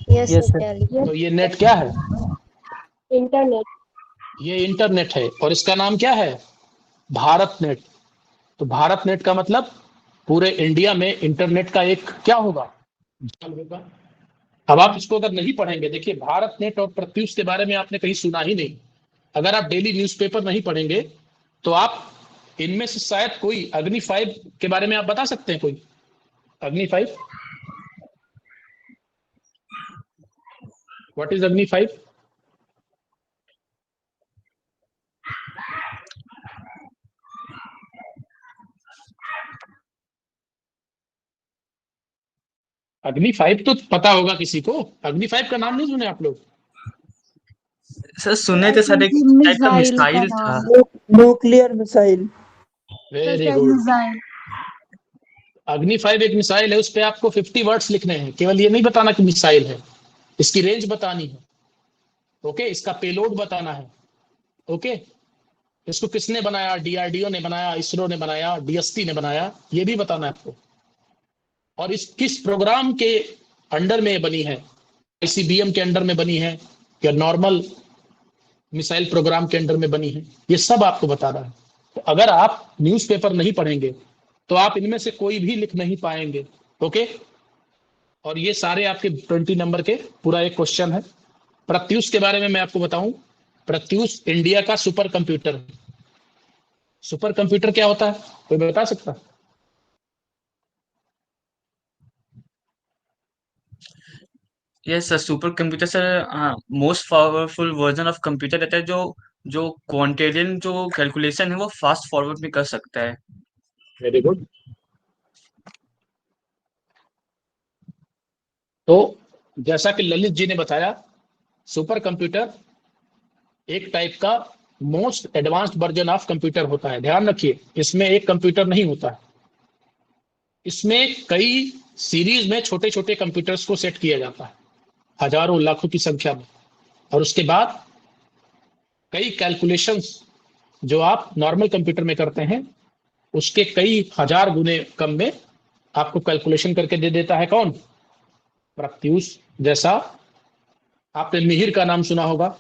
Yes, yes sir, sir. telephone. तो ये नेट क्या है? Internet. ये इंटरनेट है, और इसका नाम क्या है? भारत नेट। तो भारत नेट का मतलब पूरे इंडिया में इंटरनेट का एक क्या होगा? जाल होगा। अब आप इसको अगर नहीं पढ़ेंगे, देखिए भारत नेट और प्रत्यूष के बारे में आपने कहीं सुना ही नहीं। अगर आप डेली न्यूज़पेपर नहीं पढ़ेंगे तो आप इनमें से शायद कोई अग्नि 5 के बारे में आप बता सकते हैं? कोई अग्नि 5? व्हाट इज अग्नि 5? अग्नि 5 तो पता होगा किसी को। अग्नि 5 का नाम नहीं सुने आप लोग? सर सुने थे सर, एक टाइप का मिसाइल था। Nuclear missile. Very good. अग्नि 5 एक मिसाइल है, उस पे आपको 50 वर्ड्स लिखने हैं। केवल ये नहीं बताना कि मिसाइल है, इसकी रेंज बतानी है। ओके, इसका पेलोड बताना है। ओके, इसको किसने बनाया? डीआरडीओ ने बनाया, इसरो ने बनाया, डीएसटी ने बनाया, ये भी बताना है आपको। और इस किस प्रोग्राम के अंडर में बनी है? आईसीबीएम के अंडर में बनी है या नॉर्मल मिसाइल प्रोग्राम के अंडर में बनी है, ये सब आपको बताना है। तो अगर आप न्यूज़पेपर नहीं पढ़ेंगे तो आप इनमें से कोई भी लिख नहीं पाएंगे। ओके, और ये सारे आपके 20 नंबर के पूरा एक क्वेश्चन है। प्रत्यूष के बारे में मैं आपको बताऊं, प्रत्यूष इंडिया का सुपर कंप्यूटर है। सुपर कंप्यूटर क्या होता है, कोई बता सकता? Yes sir, super computer sir most powerful version of computer रहता है जो जो क्वांटेरियन जो कैलकुलेशन है वो फास्ट फॉरवर्ड में कर सकता है। Very good. तो जैसा कि ललित जी ने बताया, सुपर कंप्यूटर एक टाइप का most advanced version of computer होता है। ध्यान रखिए, इसमें एक कंप्यूटर नहीं होता है, इसमें कई सीरीज में छोटे छोटे कंप्यूटर्स को सेट किया जाता है, हजारों लाखों की संख्या में। और उसके बाद कई कैलकुलेशंस जो आप नॉर्मल कंप्यूटर में करते हैं उसके कई हजार गुने कम में आपको कैलकुलेशन करके दे देता है कौन? प्रत्यूष। जैसा आपने मिहिर का नाम सुना होगा,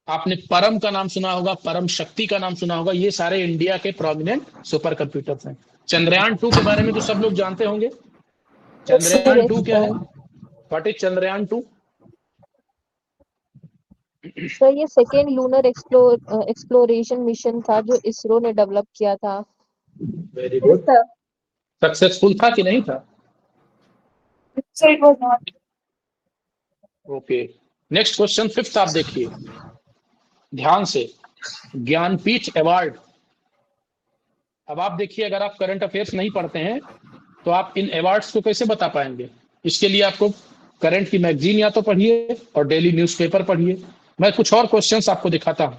आपने परम का नाम सुना होगा, परम शक्ति का नाम सुना होगा, ये सारे इंडिया के प्रोमिनेंट सुपर कंप्यूटर्स हैं। चंद्रयान 2 के बारे में तो सब लोग जानते होंगे। चंद्रयान 2 क्या है? What is Chandrayaan 2? सर ये सेकेंड लूनर एक्सप्लोरेशन मिशन था जो इसरो ने डेवलप किया था। Very good. सक्सेसफुल था कि नहीं था? Sir it was not. Okay, next question 5th आप देखिए ध्यान से, ज्ञानपीठ अवार्ड। अब आप देखिए, अगर आप करंट अफेयर्स नहीं पढ़ते हैं तो आप इन अवार्ड्स को कैसे बता पाएंगे? इसके लिए आपको करंट की मैगजीन या तो पढ़िए और डेली न्यूज़पेपर पढ़िए। मैं कुछ और क्वेश्चंस आपको दिखाता हूं।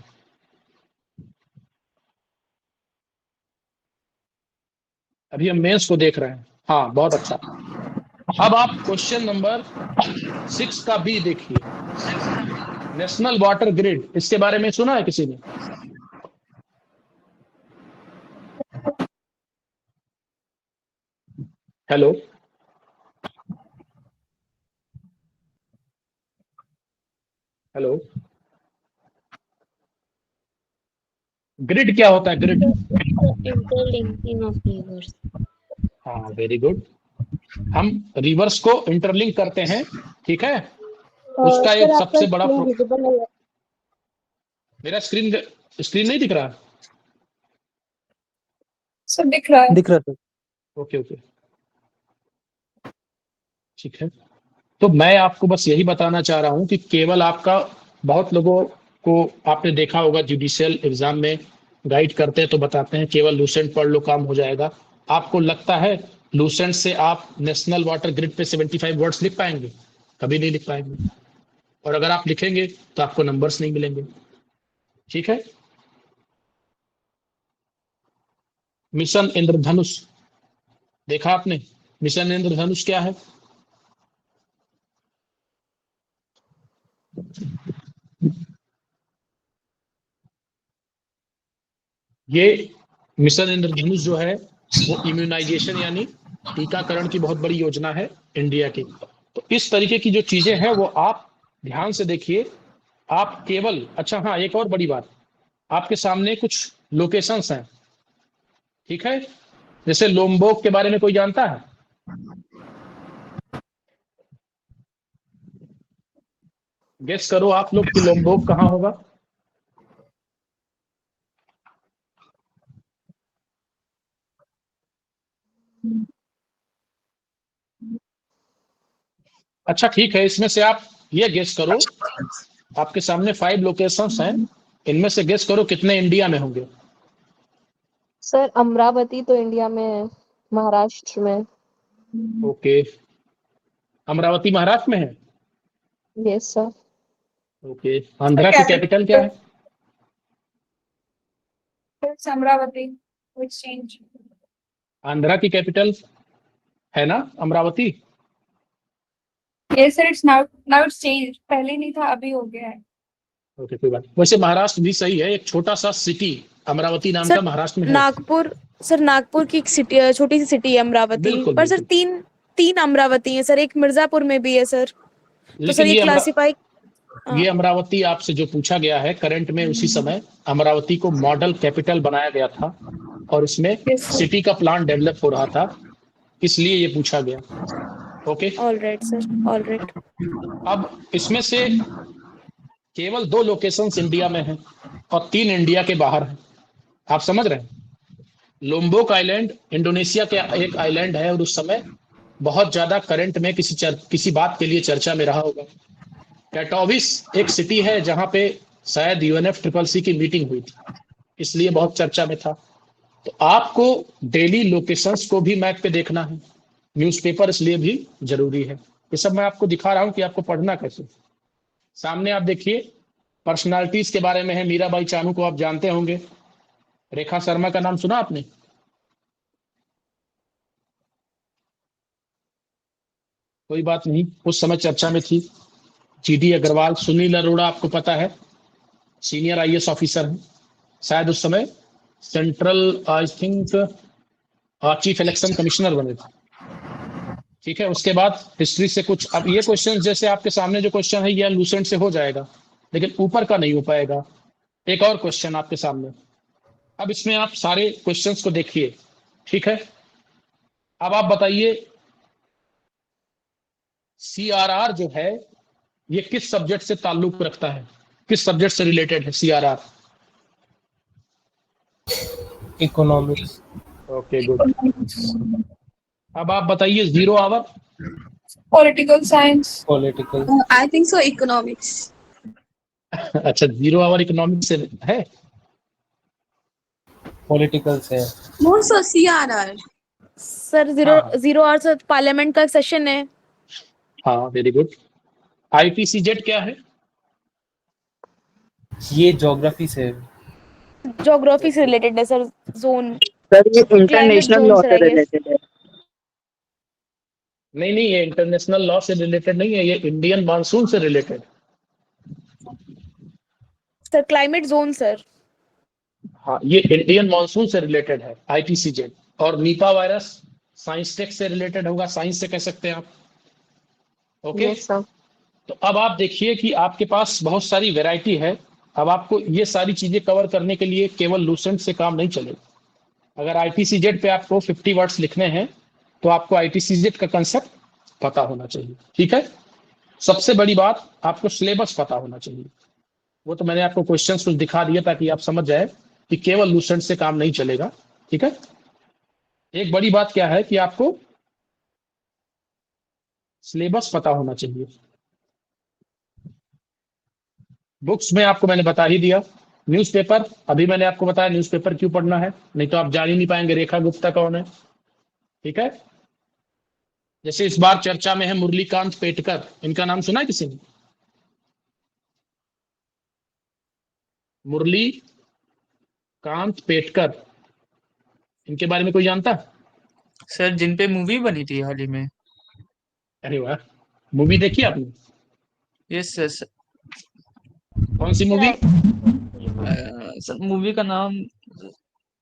अभी हम मेंस को देख रहे हैं। हाँ, बहुत अच्छा। अब आप क्वेश्चन नंबर 6 का बी देखिए, नेशनल वाटर ग्रिड। इसके बारे में सुना है किसी ने? हेलो, हेलो, ग्रिड क्या होता है? Grid, Interlinking of rivers. हाँ, वेरी गुड। हम रिवर्स को इंटरलिंक करते हैं, ठीक है। उसका एक सबसे बड़ा मेरा स्क्रीन नहीं दिख रहा? सब दिख रहा है। दिख रहा था। ओके ओके, ठीक है। तो मैं आपको बस यही बताना चाह रहा हूं कि केवल आपका, बहुत लोगों को आपने देखा होगा जुडिशियल एग्जाम में गाइड करते हैं तो बताते हैं केवल लूसेंट पढ़ लो काम हो जाएगा। आपको लगता है लूसेंट से आप नेशनल वाटर ग्रिड पे 75 वर्ड्स लिख पाएंगे? कभी नहीं लिख पाएंगे। और अगर आप लिखेंगे तो आपको नंबर्स नहीं मिलेंगे, ठीक है। मिशन इंद्रधनुष देखा आपने? मिशन इंद्रधनुष क्या है? ये मिशन इंद्रधनुष जो है वो इम्यूनाइजेशन यानी टीकाकरण की बहुत बड़ी योजना है इंडिया की। तो इस तरीके की जो चीजें हैं वो आप ध्यान से देखिए। आप केवल, अच्छा हाँ, एक और बड़ी बात, आपके सामने कुछ लोकेशंस हैं, ठीक है। जैसे लोम्बोक के बारे में कोई जानता है? गेस करो आप लोग कि लोम्बोक कहाँ होगा? अच्छा ठीक है, इसमें से आप ये गेस करो, आपके सामने 5 लोकेशंस हैं, इनमें से गेस करो कितने इंडिया में होंगे? सर अमरावती तो इंडिया में है, महाराष्ट्र में। ओके, अमरावती महाराष्ट्र में है? Yes sir. ओके, आंध्रा की कैपिटल क्या है? अमरावती। एक्सचेंज। आंध्रा की कैपिटल है ना Amravati? Yes sir, it's now it's change. पहले नहीं था, अभी हो गया है। ओके, कोई बात। वैसे महाराष्ट्र भी सही है, एक छोटा सा सिटी अमरावती नाम का महाराष्ट्र में है। नागपुर सर, नागपुर की एक सिटी, छोटी सी सिटी है अमरावती। बिल्कुल, पर सर बिल्कुल। तीन अमरावती है सर, एक मिर्जापुर में भी है सर। तो सर लेकिन ये क्लासिफाई, ये अमरावती आपसे जो पूछा गया है करंट में, उसी समय अमरावती को मॉडल कैपिटल बनाया गया था और इसमें सिटी का प्लान डेवलप हो रहा था, इसलिए ये पूछा गया। Okay, alright sir, alright. अब इसमें से केवल 2 लोकेशंस इंडिया में हैं और 3 इंडिया के बाहर हैं। आप समझ रहे हैं? लोम्बोक आइलैंड इंडोनेशिया के एक आइलैंड है और उस समय बहुत ज्यादा करंट में किसी बात के लिए चर्चा में रहा होगा। कैटोविस एक सिटी है जहां पे शायद UNFCCC की मीटिंग हुई थी, इसलिए बहुत चर्चा में था। तो आपको डेली लोकेशंस को भी मैप पे देखना है, न्यूज़पेपर इसलिए भी जरूरी है। ये सब मैं आपको दिखा रहा हूं कि आपको पढ़ना कैसे। सामने आप देखिए, पर्सनालिटीज के बारे में है। मीराबाई चानू को आप जानते होंगे। रेखा शर्मा का नाम सुना आपने? कोई बात नहीं, उस समय चर्चा में थी। GD अग्रवाल, सुनील अरोड़ा आपको पता है, सीनियर IAS ऑफिसर हैं, शायद उस समय central, I think chief election commissioner बने थे। ठीक है, उसके बाद हिस्ट्री से कुछ, अब ये क्वेश्चन जैसे आपके सामने जो क्वेश्चन है ये लूसेंट से हो जाएगा, लेकिन ऊपर का नहीं हो पाएगा। एक और क्वेश्चन आपके सामने, अब इसमें आप सारे क्वेश्चंस को देखिए। ठीक है, अब आप बताइए CRR जो है ये किस सब्जेक्ट से ताल्लुक रखता है, किस सब्जेक्ट से रिलेटेड है CRR? इकोनॉमिक्स। Okay good. अब आप बताइए 0 hour? Political science. Political. I think so. Economics. अच्छा, 0 आवर इकोनॉमिक्स से है? पॉलिटिकल से है। More so CRR. सर हाँ। 0 आवर्स पार्लियामेंट का सेशन है। हाँ, वेरी गुड। IPCZ क्या है? ये ज्योग्राफी से है। ज्योग्राफी से रिलेटेड है सर, जोन सर ये climate international zone law sir से आई गेस। रिलेटेड है। नहीं नहीं, ये इंटरनेशनल लॉ से रिलेटेड नहीं है, ये इंडियन मानसून से related. Sir climate zone sir. हाँ, ये इंडियन मानसून से रिलेटेड है IPCZ। और नीपा वायरस साइंस टेक से रिलेटेड होगा, साइंस से कह सकते हैं आप। Okay, yes sir. तो अब आप देखिए कि आपके पास बहुत सारी वैरायटी है। अब आपको ये सारी चीजें कवर करने के लिए केवल लूसेंट से काम नहीं चलेगा। अगर IPCZ पे आपको 50 वर्ड्स लिखने हैं तो आपको IPCZ का कंसेप्ट पता होना चाहिए। ठीक है, सबसे बड़ी बात आपको सिलेबस पता होना चाहिए। वो तो मैंने आपको क्वेश्चंस कुछ दिखा दिया ताकि आप समझ जाए कि केवल लूसेंट से काम नहीं चलेगा। ठीक है, एक बड़ी बात क्या है कि आपको सिलेबस पता होना चाहिए। बुक्स में आपको मैंने बता ही दिया। न्यूज़पेपर, अभी मैंने आपको बताया न्यूज़पेपर क्यों पढ़ना है, नहीं तो आप जान ही नहीं पाएंगे रेखा गुप्ता कौन है। ठीक है, जैसे इस बार चर्चा में है मुरलीकांत पेटकर, इनका नाम सुना है किसी ने? मुरलीकांत पेटकर, इनके बारे में कोई जानता? सर जिन पे मूवी बनी थी हाल ही में। अरे वाह, मूवी देखी आपने? Yes sir. कौन सी मूवी? सर मूवी का नाम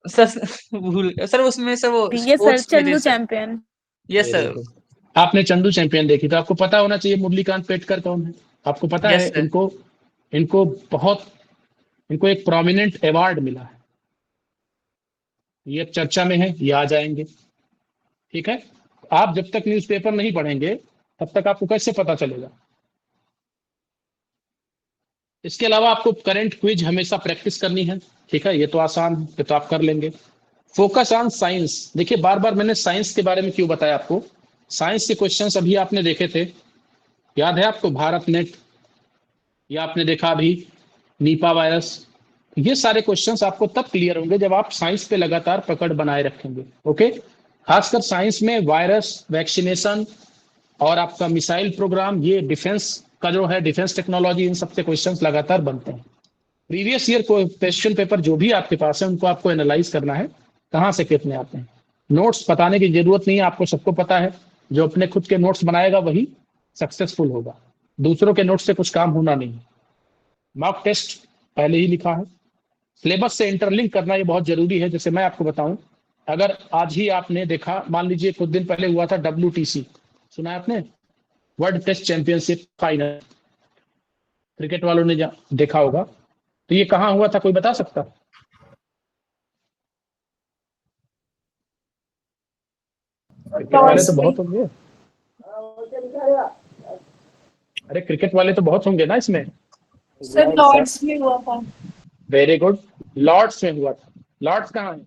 सर भूल गया सर। उसमें सर वो ये सर स्पोर्ट्स में थे Chandu sir. Champion. Yes sir. आपने चंदू चैंपियन देखी तो आपको पता होना चाहिए मुरलीकांत पेटकर कौन है। आपको पता यस है सर। इनको इनको एक प्रोमिनेंट अवार्ड मिला है, ये अब चर्चा में है, ये आ जाएंगे। ठीक है, आप जब तक न्यूज़पेपर नहीं पढ़ेंगे तब तक आपको कैसे पता चलेगा। इसके अलावा आपको करंट क्विज हमेशा प्रैक्टिस करनी है। ठीक है, ये तो आसान है, ये तो आप कर लेंगे। फोकस ऑन साइंस, देखिए बार बार मैंने साइंस के बारे में क्यों बताया आपको। साइंस के क्वेश्चंस अभी आपने देखे थे, याद है आपको? भारत नेट, या आपने देखा अभी नीपा वायरस। ये सारे क्वेश्चंस आपको तब क्लियर होंगे जब आप साइंस पे लगातार पकड़ बनाए रखेंगे। ओके, खासकर साइंस में वायरस, वैक्सीनेशन और आपका मिसाइल प्रोग्राम, ये डिफेंस का जो है, डिफेंस टेक्नोलॉजी, इन सबसे क्वेश्चंस लगातार बनते हैं। प्रीवियस ईयर को क्वेश्चन पेपर जो भी आपके पास है उनको आपको एनालाइज करना है, कहाँ से कितने आते हैं। नोट्स बताने की जरूरत नहीं है, आपको सबको पता है। जो अपने खुद के नोट्स बनाएगा वही सक्सेसफुल होगा, दूसरों के नोट्स से कुछ काम होना नहीं। मॉक टेस्ट पहले ही लिखा है। सिलेबस से इंटरलिंक करना ये बहुत जरूरी है। जैसे मैं आपको बताऊं, अगर आज ही आपने देखा, मान लीजिए कुछ दिन पहले हुआ था WTC, सुना है आपने? World Test Championship final, cricket वालों ने देखा होगा। तो ये कहाँ हुआ था, कोई बता सकता? क्रिकेट वाले तो बहुत होंगे। अरे क्रिकेट वाले तो बहुत होंगे ना इसमें। सर लॉर्ड्स में हुआ था। वेरी गुड, लॉर्ड्स में हुआ था। लॉर्ड्स कहाँ है?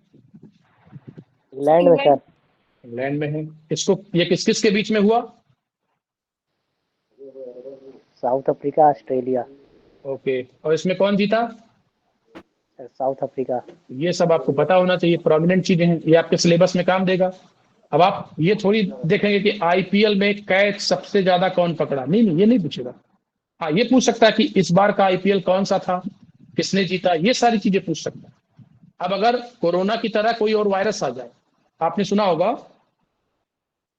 इंग्लैंड में सर। इंग्लैंड में है। इसको, ये किस किस के बीच में हुआ? South Africa, Australia. ओके, और इसमें कौन जीता? South Africa. ये सब आपको पता होना चाहिए, प्रोमिनेंट चीजें हैं, ये आपके सिलेबस में काम देगा। अब आप ये थोड़ी देखेंगे कि IPL में कैच सबसे ज्यादा कौन पकड़ा, नहीं नहीं, ये नहीं पूछेगा। हाँ, ये पूछ सकता है कि इस बार का IPL कौन सा था, किसने जीता, ये सारी चीजें पूछ सकता है। अब अगर कोरोना की तरह कोई और वायरस आ जाए, आपने सुना होगा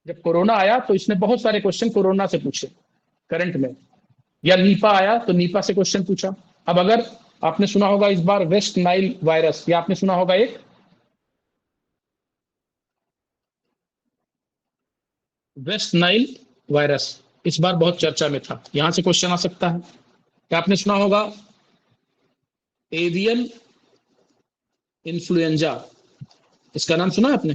जब कोरोना आया तो इसने बहुत सारे क्वेश्चन कोरोना से पूछे करंट में, या नीपा आया तो नीपा से क्वेश्चन पूछा। अब अगर आपने सुना होगा इस बार वेस्ट नाइल वायरस, या आपने सुना होगा एक वेस्ट नाइल वायरस इस बार बहुत चर्चा में था, यहां से क्वेश्चन आ सकता है। क्या आपने सुना होगा एवियन इन्फ्लुएंजा, इसका नाम सुना है आपने?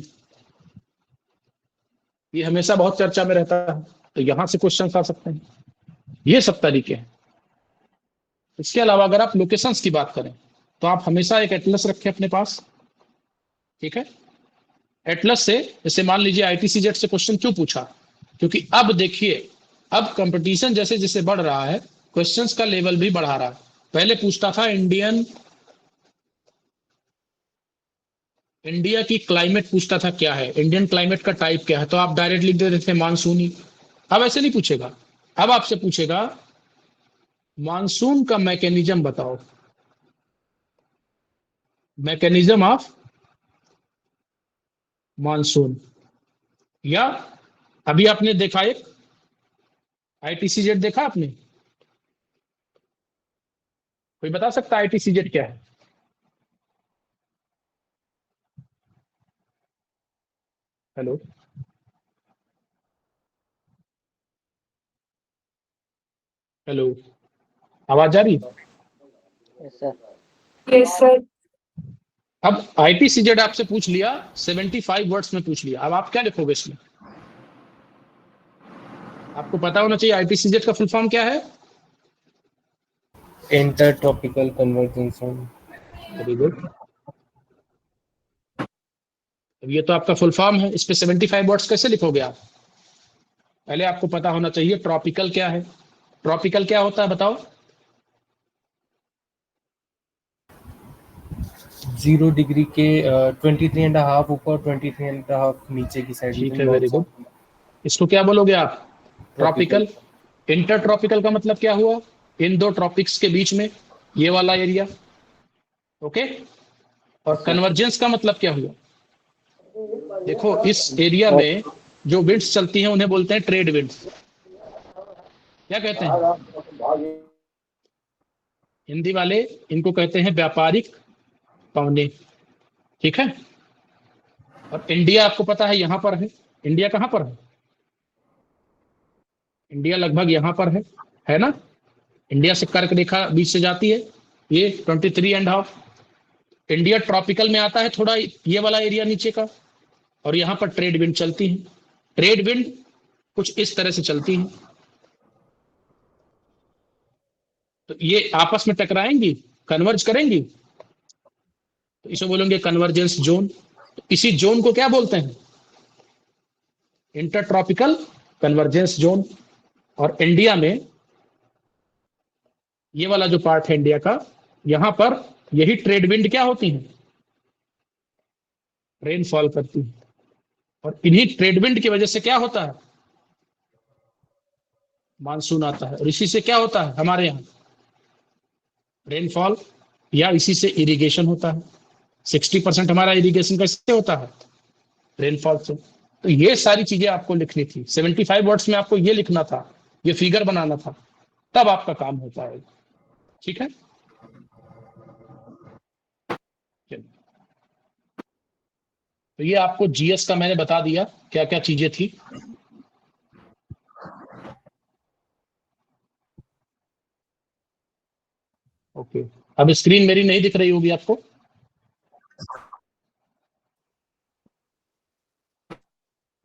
ये हमेशा बहुत चर्चा में रहता है, तो यहां से क्वेश्चन आ सकते हैं। ये सब तरीके हैं। इसके अलावा अगर आप लोकेशंस की बात करें तो आप हमेशा एक एटलस रखें अपने पास, ठीक है। एटलस से जैसे मान लीजिए आईटीसीजेड से क्वेश्चन क्यों पूछा, क्योंकि अब देखिए अब कंपटीशन जैसे जैसे बढ़ रहा है, क्वेश्चंस का लेवल भी बढ़ा रहा है। पहले पूछता था इंडिया की क्लाइमेट पूछता था क्या है, इंडियन क्लाइमेट का टाइप क्या है, तो आप डायरेक्ट लिख देते थे मानसूनी। अब ऐसे नहीं पूछेगा, अब आपसे पूछेगा मानसून का मैकेनिज्म बताओ, मैकेनिज्म ऑफ मानसून। या अभी आपने देखा एक आईटीसीजेड देखा आपने, कोई बता सकता है आईटीसीजेड क्या है? हेलो हेलो, आवाज आ रही है? Yes sir. Yes sir. अब आईटीसीजेड आपसे पूछ लिया, 75 वर्ड्स में पूछ लिया, अब आप क्या लिखोगे इसमें? आपको पता होना चाहिए आईटीसीजेड का फुल फॉर्म क्या है। Inter tropical convergence zone. Very good. अब ये तो आपका फुल फॉर्म है, इस पे 75 वर्ड्स कैसे लिखोगे आप? पहले आपको पता होना चाहिए ट्रॉपिकल क्या है। ट्रॉपिकल क्या होता है बताओ? 0 डिग्री के 23.5 ऊपर 23.5 नीचे की साइड ठीक है, वेरी गुड। इसको क्या बोलोगे आप? ट्रॉपिकल। इंटर ट्रॉपिकल का मतलब क्या हुआ? इन दो ट्रॉपिक्स के बीच में ये वाला एरिया, ओके। और कन्वर्जेंस का मतलब क्या हुआ? देखो इस एरिया में जो विंड्स चलती हैं उन्हें बोलते हैं ट्रेड विंड्स। क्या कहते हैं हिंदी वाले? इनको कहते हैं व्यापारिक पवने, ठीक है। और इंडिया आपको पता है यहां पर है। इंडिया कहां पर है? इंडिया लगभग यहां पर है ना। इंडिया से कर्क रेखा बीच से जाती है, ये 23.5। इंडिया ट्रॉपिकल में आता है थोड़ा ये वाला एरिया नीचे का, और यहां पर ट्रेड विंड चलती है। ट्रेड विंड कुछ इस तरह से चलती है, तो ये आपस में टकराएंगी, कन्वर्ज करेंगी, तो इसे बोलेंगे कन्वर्जेंस जोन। तो इसी जोन को क्या बोलते हैं? Inter tropical convergence zone. और इंडिया में ये वाला जो पार्ट है इंडिया का, यहां पर यही ट्रेड विंड क्या होती है? रेनफॉल करती है। और इन्हीं ट्रेड विंड की वजह से क्या होता है? मानसून आता है। और इसी से क्या होता है हमारे यहाँ? रेनफॉल, या इसी से इरिगेशन होता है। 60% हमारा इरिगेशन कैसे होता है? रेनफॉल से। तो ये सारी चीजें आपको लिखनी थी, 75 वर्ड्स में आपको ये लिखना था, ये फिगर बनाना था, तब आपका काम हो पाएगा, ठीक है। तो ये आपको जीएस का मैंने बता दिया क्या क्या चीजें थी। ओके, अब स्क्रीन मेरी नहीं दिख रही होगी आपको?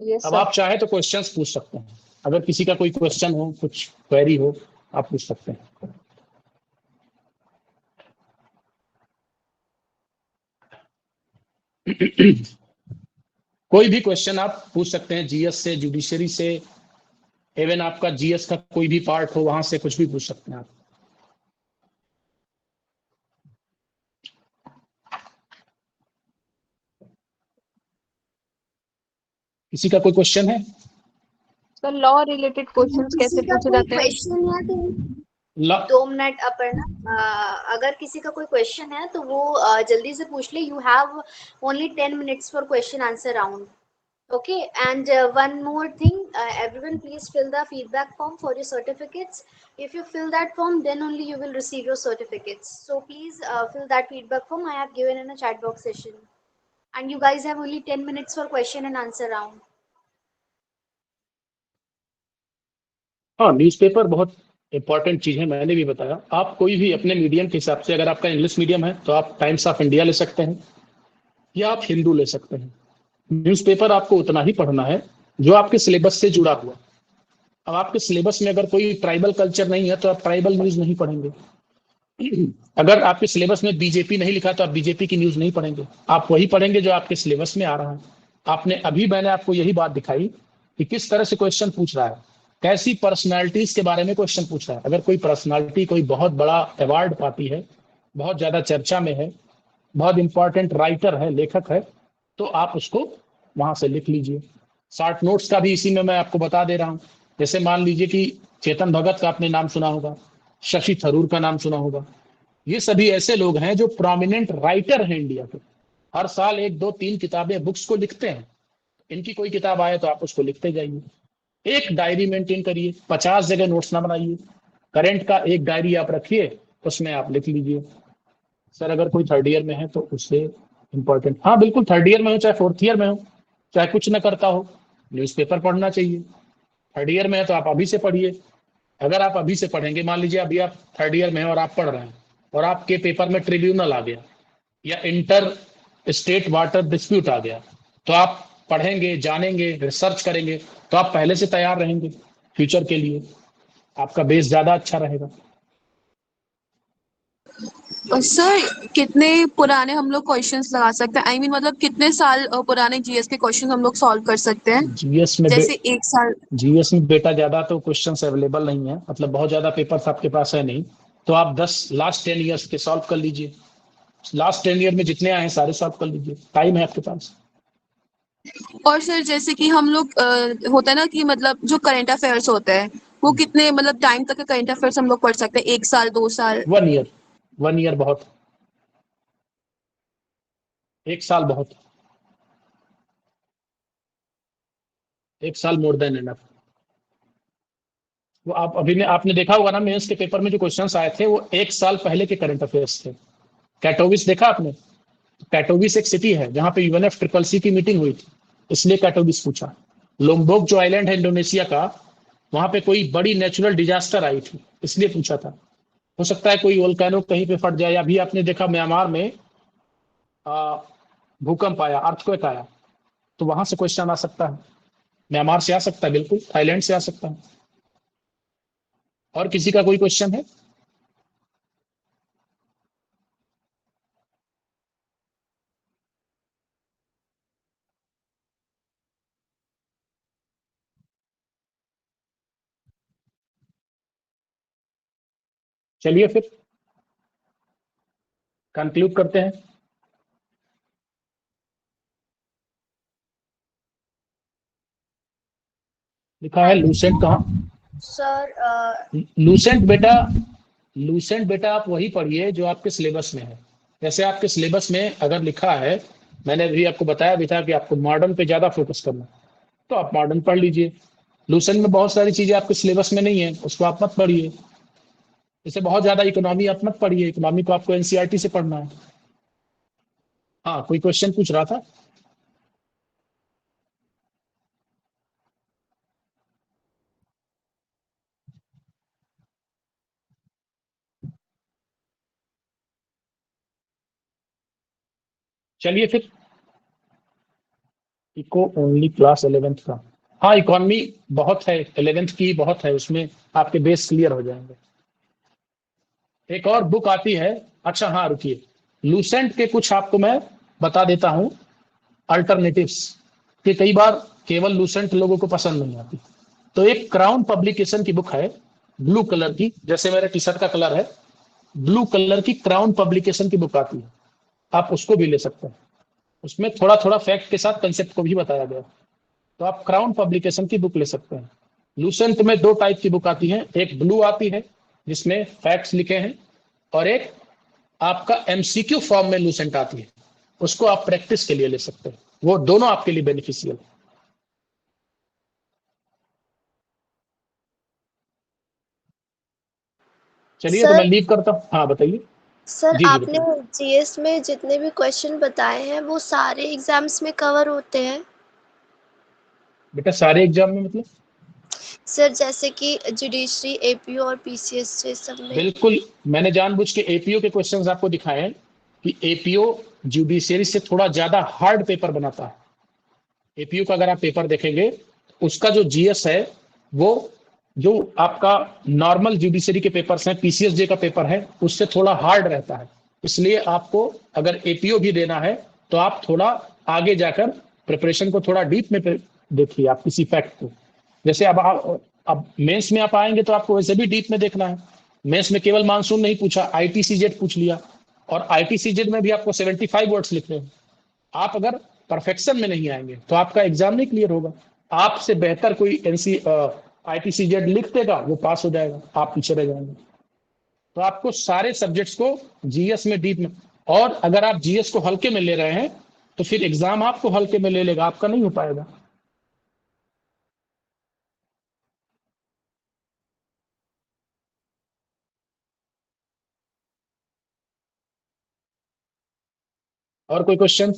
यस अब सर। आप चाहे तो क्वेश्चंस पूछ सकते हैं, अगर किसी का कोई क्वेश्चन हो, कुछ क्वेरी हो, आप पूछ सकते हैं। कोई भी क्वेश्चन आप पूछ सकते हैं, जीएस से, जुडिशरी से, इवन आपका जीएस का कोई भी पार्ट हो वहां से कुछ भी पूछ सकते हैं आप। किसी का कोई क्वेश्चन है? सर लॉ रिलेटेड क्वेश्चंस कैसे किसी का पूछे कोई जाते हैं? क्वेश्चन है तो 2 मिनट अपर्णा, अगर किसी का कोई क्वेश्चन है तो वो जल्दी से पूछ ले। You have only 10 minutes for question answer round, okay. And one more thing, everyone please fill the feedback form for your certificates. If you fill that form, then only you will receive your certificates. So please fill that feedback form I have given in a chat box session. And you guys have only 10 minutes for question and answer round. हाँ, न्यूज़पेपर बहुत इंपॉर्टेंट चीज़ है, मैंने भी बताया। आप कोई भी अपने मीडियम के हिसाब से, अगर आपका इंग्लिश मीडियम है तो आप टाइम्स ऑफ इंडिया ले सकते हैं या आप हिंदू ले सकते हैं। न्यूज़पेपर आपको उतना ही पढ़ना है जो आपके सिलेबस से जुड़ा हुआ। अब आपके सिलेबस में अगर कोई ट्राइबल कल्चर नहीं है तो आप ट्राइबल न्यूज़ नहीं पढ़ेंगे। अगर आपके सिलेबस में बीजेपी नहीं लिखा तो आप बीजेपी की न्यूज़ नहीं पढ़ेंगे, आप वही पढ़ेंगे जो आपके सिलेबस में आ रहा है। मैंने आपको यही बात दिखाई कि किस तरह से क्वेश्चन पूछ रहा है, कैसी पर्सनालिटीज के बारे में क्वेश्चन पूछ रहा है। अगर कोई पर्सनालिटी कोई बहुत बड़ा अवार्ड पाती है, बहुत ज्यादा चर्चा में है, बहुत इंपॉर्टेंट राइटर है, लेखक है, तो आप उसको वहां से लिख लीजिए। शॉर्ट नोट्स का भी इसी में मैं आपको बता दे रहा हूँ। जैसे मान लीजिए कि चेतन भगत का आपने नाम सुना होगा, शशि थरूर का नाम सुना होगा। ये सभी ऐसे लोग हैं जो प्रोमिनेंट राइटर हैं इंडिया के, हर साल 1, 2, 3 किताबें, बुक्स को लिखते हैं। इनकी कोई किताब आए तो आप उसको लिखते जाइए। एक डायरी मेंटेन करिए, 50 जगह नोट्स ना बनाइए। करंट का एक डायरी आप रखिए, उसमें आप लिख लीजिए। सर अगर कोई थर्ड ईयर में है तो उससे इम्पोर्टेंट, हाँ बिल्कुल, थर्ड ईयर में हो चाहे फोर्थ ईयर में हो, चाहे कुछ न करता हो, न्यूज़पेपर पढ़ना चाहिए। थर्ड ईयर में है तो आप अभी से पढ़िए। अगर आप अभी से पढ़ेंगे, मान लीजिए अभी आप थर्ड ईयर में हैं और आप पढ़ रहे हैं और आपके पेपर में ट्रिब्यूनल आ गया या इंटर स्टेट वाटर डिस्प्यूट आ गया, तो आप पढ़ेंगे, जानेंगे, रिसर्च करेंगे, तो आप पहले से तैयार रहेंगे फ्यूचर के लिए, आपका बेस ज्यादा अच्छा रहेगा। सर कितने पुराने हम लोग क्वेश्चंस लगा सकते हैं? मतलब कितने साल पुराने जीएस के क्वेश्चन हम लोग सॉल्व कर सकते हैं? जीएस में जैसे 1 साल। जीएस में बेटा ज्यादा तो क्वेश्चंस अवेलेबल नहीं है, मतलब बहुत ज्यादा पेपर्स आपके पास है नहीं, तो आप लास्ट 10 ईयर्स के सॉल्व कर लीजिए। लास्ट 10 ईयर में जितने आए हैं सारे सॉल्व कर लीजिए, टाइम है आपके पास। और सर जैसे कि हम लोग होता है ना कि मतलब जो करंट अफेयर्स होता है वो कितने मतलब टाइम तक करंट अफेयर्स हम लोग पढ़ सकते हैं? 1 साल, 2 साल? 1 ईयर बहुत, 1 साल बहुत, 1 साल मोर देन एनफ। वो आप अभी ने आपने देखा होगा ना, मेंस के पेपर में जो क्वेश्चंस आए थे वो 1 साल पहले के करंट अफेयर्स थे। कैटोविस देखा आपने? कैटोविस एक सिटी है जहां पे यूएनएफ ट्रिपल सी की मीटिंग हुई थी, इसलिए कैटोविस पूछा। लोम्बोक जो आइलैंड है इंडोनेशिया का, वहां पे कोई बड़ी नेचुरल डिजास्टर आई थी, इसलिए पूछा था। हो सकता है कोई वोल्केनो कहीं पे फट जाए। अभी आपने देखा म्यांमार में भूकंप आया, अर्थक्वेक आया, तो वहां से क्वेश्चन आ सकता है। म्यांमार से आ सकता है, बिल्कुल, थाईलैंड से आ सकता है। और किसी का कोई क्वेश्चन है? चलिए फिर कंक्लूड करते हैं। लिखा है लूसेंट कहाँ? सर लूसेंट बेटा आप वही पढ़िए जो आपके सिलेबस में है। जैसे आपके सिलेबस में अगर लिखा है, मैंने अभी आपको बताया भी था कि आपको मॉडर्न पे ज्यादा फोकस करना, तो आप मॉडर्न पढ़ लीजिए। लूसेंट में बहुत सारी चीजें आपके सिलेबस में नहीं है, उसको आप मत पढ़िए। जैसे बहुत ज्यादा इकोनॉमी आप मत पढ़िए, इकोनॉमी को आपको एनसीईआरटी से पढ़ना है। हाँ, कोई क्वेश्चन पूछ रहा था? चलिए फिर, इको ओनली क्लास 11th का, हाँ इकोनॉमी बहुत है, 11th की बहुत है, उसमें आपके बेस क्लियर हो जाएंगे। एक और बुक आती है, अच्छा हाँ रुकिए, लूसेंट के कुछ आपको मैं बता देता हूँ अल्टरनेटिव्स, कि कई बार केवल लूसेंट लोगों को पसंद नहीं आती। तो एक क्राउन पब्लिकेशन की बुक है, ब्लू कलर की, जैसे मेरे टी शर्ट का कलर है, ब्लू कलर की क्राउन पब्लिकेशन की बुक आती है, आप उसको भी ले सकते हैं। उसमें थोड़ा थोड़ा फैक्ट के साथ कंसेप्ट को भी बताया गया, तो आप क्राउन पब्लिकेशन की बुक ले सकते हैं। लूसेंट में 2 टाइप की बुक आती है, एक ब्लू आती है जिसमें फैक्ट्स लिखे हैं, और एक आपका एमसीक्यू फॉर्म में लूसेंट आती है, उसको आप प्रैक्टिस के लिए ले सकते हैं। वो दोनों आपके लिए बेनिफिशियल है। चलिए तो मैं सर लीव करता हूँ। हाँ बताइए। सर जी जी आपने बताइए। जीएस में जितने भी क्वेश्चन बताए हैं वो सारे एग्जाम्स में कवर होते हैं? बेटा सारे एग्जाम में मतलब? सर जैसे कि जुडिशरी, एपीओ और पीसीएस से सब में। बिल्कुल, मैंने जानबूझ के एपीओ के क्वेश्चंस आपको दिखाए हैं कि एपीओ जुडिशियरी से थोड़ा ज्यादा हार्ड पेपर बनाता है। एपीओ का अगर आप पेपर देखेंगे, उसका जो जीएस है वो जो आपका नॉर्मल जुडिशरी के पेपर्स हैं, पीसीएसजे का पेपर है, उससे थोड़ा हार्ड रहता है। इसलिए आपको अगर एपीओ भी देना है तो आप थोड़ा आगे जाकर प्रिपरेशन को थोड़ा डीप में देखिए, आप किसी फैक्ट को। जैसे अब मेंस में आप आएंगे तो आपको वैसे भी डीप में देखना है। मेंस में केवल मानसून नहीं पूछा, आईटीसीजेड पूछ लिया, और आईटीसीजेड में भी आपको 75 वर्ड्स लिखने हैं। आप अगर परफेक्शन में नहीं आएंगे तो आपका एग्जाम नहीं क्लियर होगा। आपसे बेहतर कोई आईटीसीजेड लिख देगा, वो पास हो जाएगा, आप पीछे रह जाएंगे। तो आपको सारे सब्जेक्ट्स को जीएस में डीप में, और अगर आप जीएस को हल्के में ले रहे हैं तो फिर एग्जाम आपको हल्के में ले लेगा, आपका नहीं हो पाएगा। और कोई क्वेश्चन?